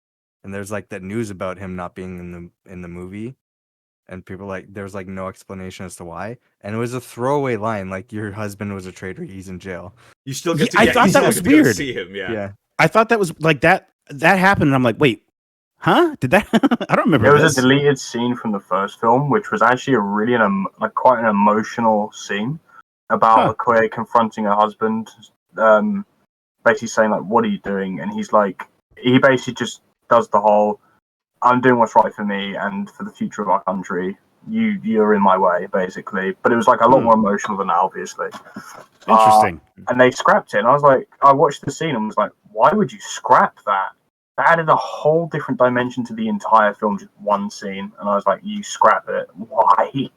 and there's like that news about him not being in the movie, and people like there's like no explanation as to why, and it was a throwaway line like your husband was a traitor, he's in jail. You still get to I thought that was weird. See him, yeah. I thought that was like that happened, and I'm like, wait, huh? Did that? I don't remember. There was a deleted scene from the first film, which was actually a really quite an emotional scene about Okoye confronting her husband, basically saying like, "What are you doing?" And he's like, he basically just does the whole, "I'm doing what's right for me and for the future of our country. You're in my way," basically. But it was like a lot more emotional than that, obviously. Interesting. And they scrapped it, and I watched the scene and was like, why would you scrap that? That added a whole different dimension to the entire film, just one scene. And I was like, you scrap it. Why?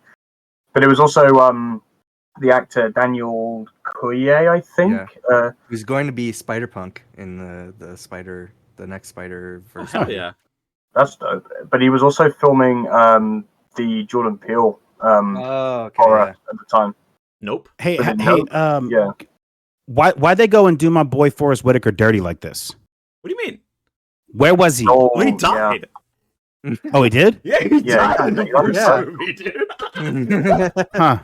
But it was also the actor Daniel Koye, I think. Yeah. Who's going to be Spider-Punk in the next Spider-Verse. Oh, yeah. That's dope. But he was also filming the Jordan Peele horror at the time. Nope. Hey, yeah. Why'd they go and do my boy Forrest Whitaker dirty like this? What do you mean? Where was he? Oh, he died. Yeah. Oh, he did? Yeah, he died in the first movie, dude. Huh.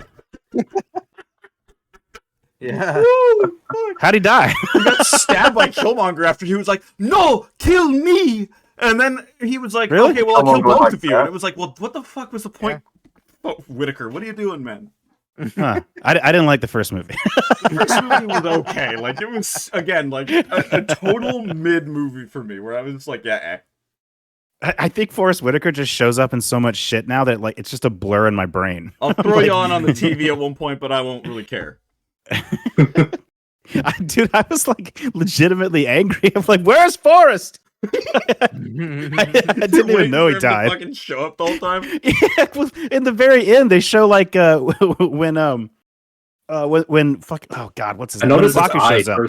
Yeah. How'd he die? He got stabbed by Killmonger after he was like, "No, kill me!" And then he was like, really? "Okay, well, I'll kill both of you." And it was like, well, what the fuck was the point? Yeah. Oh, Whitaker, what are you doing, man? Huh. I didn't like the first movie. The first movie was okay. Like, it was, again, like a total mid movie for me, where I was just like, yeah, I think Forrest Whitaker just shows up in so much shit now that like it's just a blur in my brain. I'll throw you on the TV at one point, but I won't really care. Dude, I was like legitimately angry. I'm like, where's Forrest? I didn't even know he died. Fucking show up the whole time. Yeah, well, in the very end, they show like when fuck, oh god, what's his name? When Baku shows up.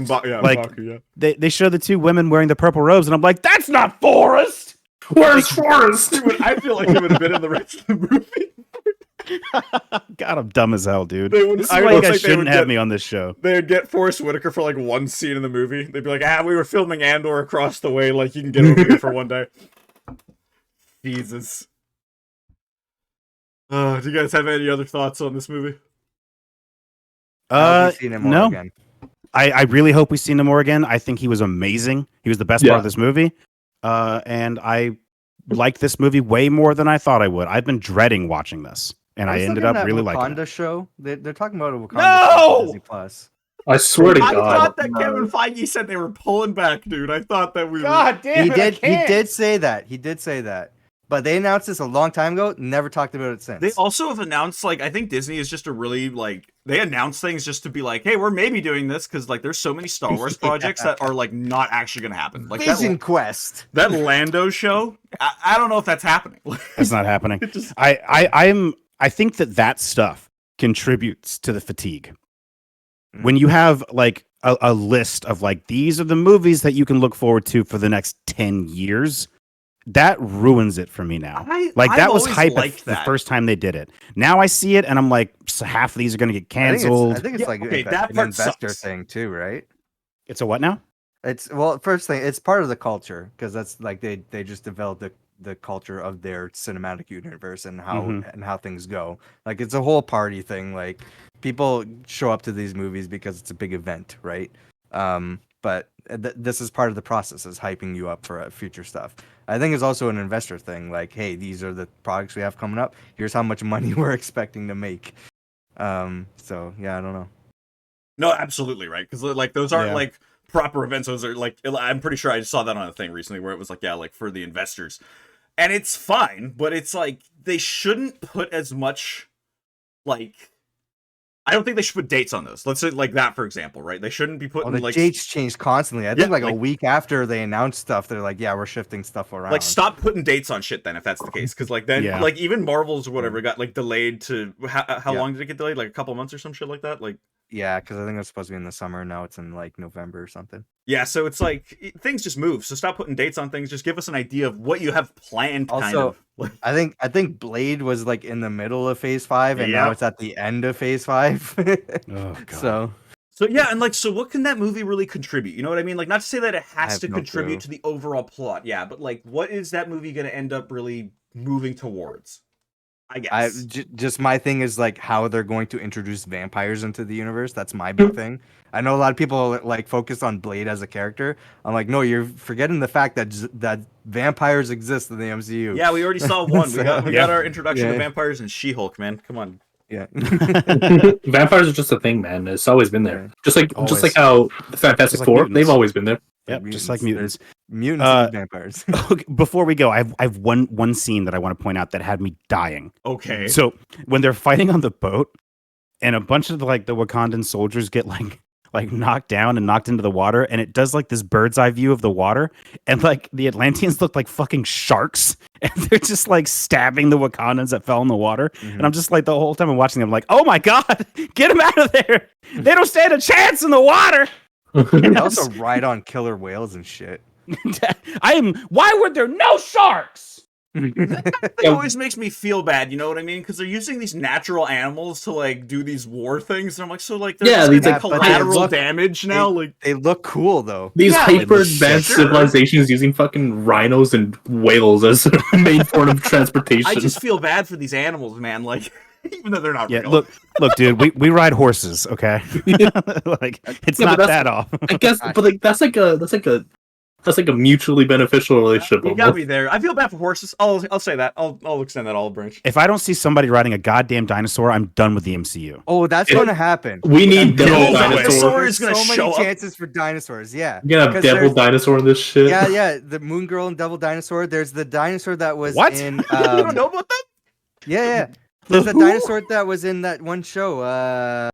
Baku, they show the two women wearing the purple robes, and I'm like, that's not Forrest. Where's Forrest? I feel like it would have been in the rest of the movie. God, I'm dumb as hell, dude. This is why you guys shouldn't have me on this show. They'd get Forrest Whitaker for like one scene in the movie. They'd be like, we were filming Andor across the way. Like, you can get over here for one day. Jesus. Do you guys have any other thoughts on this movie? No. Again. I really hope we see him more again. I think he was amazing. He was the best part of this movie. And I like this movie way more than I thought I would. I've been dreading watching this. And I ended up really liking it. Wakanda show? They're talking about a Wakanda show on Disney Plus. I swear to God. I thought that Kevin Feige said they were pulling back, dude. I thought that we God damn it, He did say that. He did say that. But they announced this a long time ago, never talked about it since. They also have announced, like, I think Disney is just a really, like, they announce things just to be like, hey, we're maybe doing this, because, like, there's so many Star Wars projects that are, like, not actually going to happen. Like Vision Quest. That Lando show, I don't know if that's happening. It's not happening. I think that stuff contributes to the fatigue. When you have, like, a list of, like, these are the movies that you can look forward to for the next 10 years... That ruins it for me now. That was hype the first time they did it. Now I see it and I'm like, so half of these are going to get canceled. I think it's like an investor thing too, right? It's a what now? It's first thing, it's part of the culture because that's like they just developed the culture of their cinematic universe and how things go. Like it's a whole party thing. Like people show up to these movies because it's a big event, right? But this is part of the process, is hyping you up for future stuff. I think it's also an investor thing. Like, hey, these are the products we have coming up. Here's how much money we're expecting to make. So yeah, I don't know. No, absolutely right, because like those aren't like proper events. Those are like, I'm pretty sure I saw that on a thing recently where it was like, yeah, like for the investors, and it's fine, but it's like they shouldn't put as much like. I don't think they should put dates on those. Let's say like that, for example, right? They shouldn't be putting the dates change constantly. I think like a week after they announce stuff, they're like, yeah, we're shifting stuff around. Like, stop putting dates on shit then, if that's the case, because like then like even Marvel's or whatever got like delayed to how long did it get delayed? Like a couple months or some shit like that. Like yeah, because I think it was supposed to be in the summer. Now it's in like November or something. Yeah, so it's like things just move. So stop putting dates on things. Just give us an idea of what you have planned. Also, I think Blade was like in the middle of Phase 5, and now it's at the end of Phase 5. Oh god. So yeah, and like, so what can that movie really contribute? You know what I mean? Like, not to say that it has to contribute to the overall plot, yeah, but like, what is that movie going to end up really moving towards? I guess. Just my thing is like how they're going to introduce vampires into the universe. That's my big thing. I know a lot of people like focus on Blade as a character. I'm like, no, you're forgetting the fact that vampires exist in the MCU. Yeah, we already saw one. We got our introduction to vampires in She-Hulk, man. Come on. Yeah. Vampires are just a thing, man. It's always been there. Just like how the Fantastic Four, they've always been there. Yep, just like mutants. Mutants and vampires. Before we go, I have one scene that I want to point out that had me dying. Okay. So when they're fighting on the boat, and a bunch of the Wakandan soldiers get like knocked down and knocked into the water, and it does like this bird's eye view of the water, and like the Atlanteans look like fucking sharks, and they're just like stabbing the Wakandans that fell in the water. And I'm just like, the whole time I'm watching them, I'm like, oh my god, get them out of there! They don't stand a chance in the water. They also ride on killer whales and shit. Why were there no sharks? It always makes me feel bad, you know what I mean? Because they're using these natural animals to like do these war things, and I'm like, so like there's like collateral damage now. Like they look cool though. These hyper advanced civilizations using fucking rhinos and whales as their main form of transportation. I just feel bad for these animals, man. Like, even though they're not real. Look, dude, we ride horses, okay? Like it's not that off. I guess, but like that's like a mutually beneficial relationship. You gotta be there. I feel bad for horses. I'll say that. I'll extend that olive branch. If I don't see somebody riding a goddamn dinosaur, I'm done with the MCU. Oh, that's going to happen. We need devil dinosaur is going to show up. So many chances for dinosaurs. Yeah. You gotta have devil dinosaur in this shit. Yeah. The Moon Girl and Devil Dinosaur. There's the dinosaur that was in. You don't know about that? Yeah. There's a dinosaur that was in that one show.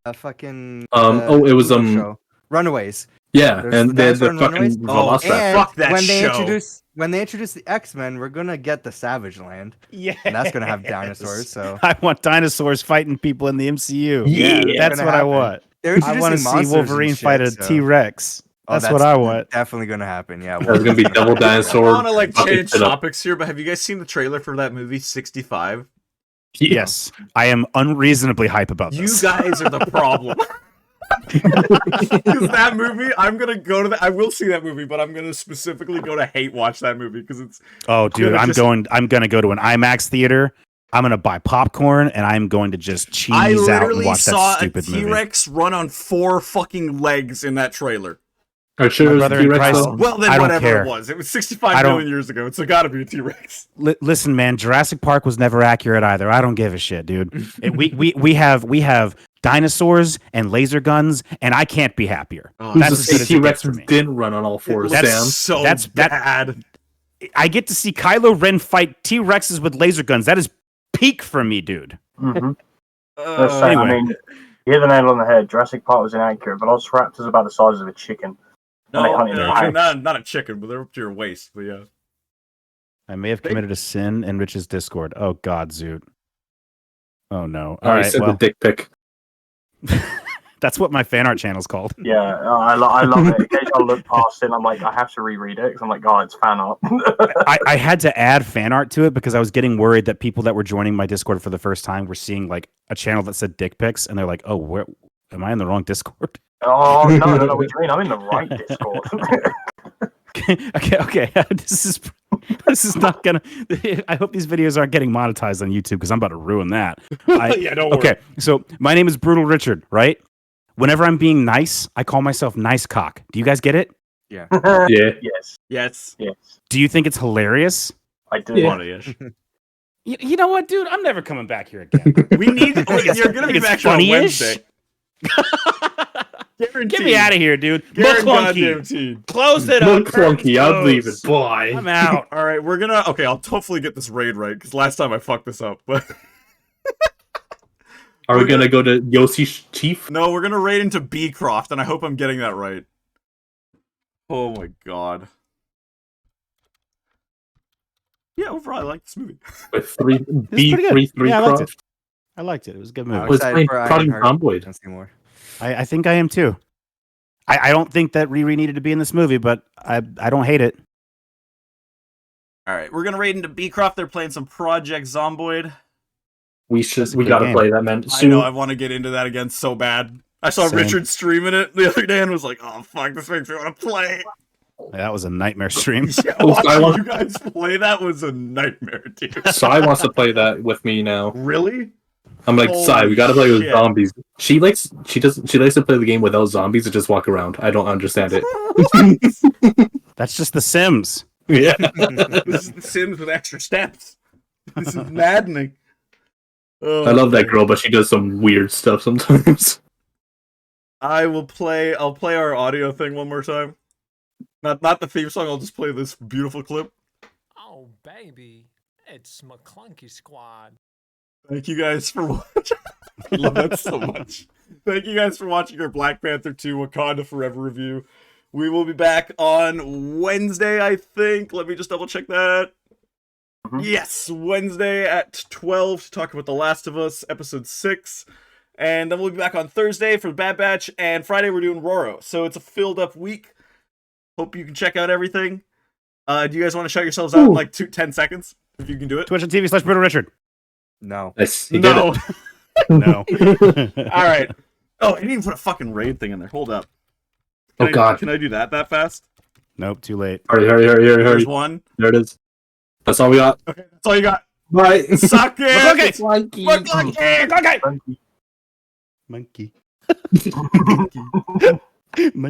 It was show. Runaways. Yeah, and the fucking fuck that show. When they introduce the X-Men, we're gonna get the Savage Land. Yeah, and that's gonna have dinosaurs. So I want dinosaurs fighting people in the MCU. Yeah, that's what I want. I want to see Wolverine fight a T-Rex. That's what I want. Definitely gonna happen. Yeah, there's gonna be double dinosaur. I want to change topics here, but have you guys seen the trailer for that movie 65? Yes, I am unreasonably hype about this. You guys are the problem. Because that movie, I'm gonna go to I will see that movie, but I'm gonna specifically go to hate watch that movie because it's. Oh, dude, I'm gonna go to an IMAX theater. I'm gonna buy popcorn and I'm going to just cheese out and watch that stupid movie. I literally saw a T-Rex run on 4 fucking legs in that trailer. Are sure it was a T-Rex? Well, then whatever it was. It was 65 million years ago. It's got to be a T-Rex. Listen, man, Jurassic Park was never accurate either. I don't give a shit, dude. we have dinosaurs and laser guns, and I can't be happier. That's as T-Rex didn't run on all fours. That's bad. I get to see Kylo Ren fight T-Rexes with laser guns. That is peak for me, dude. Mm-hmm. Anyway. I mean, you hit the nail on the head. Jurassic Park was inaccurate, but Velociraptors about the size of a chicken. No, not a chicken, but they're up to your waist. But yeah, I may have committed a sin in Rich's Discord. Oh God, Zoot. Oh no! All right, the dick pic. That's what my fan art channel's called. Yeah, I love it. Occasionally I'll look past it and I'm like, I have to reread it because I'm like, God, it's fan art. I had to add fan art to it because I was getting worried that people that were joining my Discord for the first time were seeing like a channel that said dick pics and they're like, oh, where am I in the wrong Discord? Oh no, no, no! What do you mean? I'm in the right Discord. Okay. This is not gonna. I hope these videos aren't getting monetized on YouTube because I'm about to ruin that. Yeah, don't worry. Okay, so my name is Brutal Richard, right? Whenever I'm being nice, I call myself Nice Cock. Do you guys get it? Yeah. Yeah. Yes. Yes. Yes. Do you think it's hilarious? I do. Yeah. Funny-ish. You know what, dude? I'm never coming back here again. We need. You're gonna be back on Wednesday. Guaranteed. Get me out of here, dude. Guaranteed. Close it up. McClunky, I'm leaving. Bye. I'm out. All right, we're gonna. Okay, I'll hopefully get this raid right because last time I fucked this up. But Are we gonna go to Yoshi's Chief? no, we're gonna raid into Beecroft, and I hope I'm getting that right. Oh my god. Yeah, overall, I like this movie. With three pretty good. B33 Yeah, I liked Croft. I liked it. It was a good I'm movie. Was excited playing for Cotton Ironheart. Tomboy. Don't see more. I think I am too. I don't think that Riri needed to be in this movie, but I don't hate it. All right, we're gonna raid into Beecroft. They're playing some Project Zomboid. We a we good gotta game. play that, man. I Soon. know I want to get into that again so bad. I saw Same. Richard streaming it the other day and was like, "Oh fuck, this makes me want to play." That was a nightmare stream. Yeah, Oh, I watching want- you guys play that was a nightmare, dude. Sai wants to play that with me now. Really? I'm like, Holy Sai, we gotta play with shit. zombies. She likes to play the game without zombies and just walk around. I don't understand it. That's just The Sims. Yeah. This is The Sims with extra steps. This is maddening. Oh, I love that man. girl, but she does some weird stuff sometimes. I'll play our audio thing one more time. Not the theme song, I'll just play this beautiful clip. Oh, baby. It's McClunky Squad. Thank you guys for watching. I love that so much. Thank you guys for watching our Black Panther 2 Wakanda Forever review. We will be back on Wednesday, I think. Let me just double check that. Yes, Wednesday at 12 to talk about The Last of Us, episode 6. And then we'll be back on Thursday for the Bad Batch, and Friday we're doing Roro. So it's a filled up week. Hope you can check out everything. Do you guys want to shout yourselves out in like 10 seconds? If you can do it. Twitch.tv/Brutal Richard. No. Nice. He No. No. All right. Oh, I didn't even put a fucking raid thing in there. Hold up. Oh, God. Can I do that fast? Nope, too late. Hurry. There's one. There it is. That's all we got. Okay, that's all you got. Bye. Suck it! McClunky. McClunky! Monkey.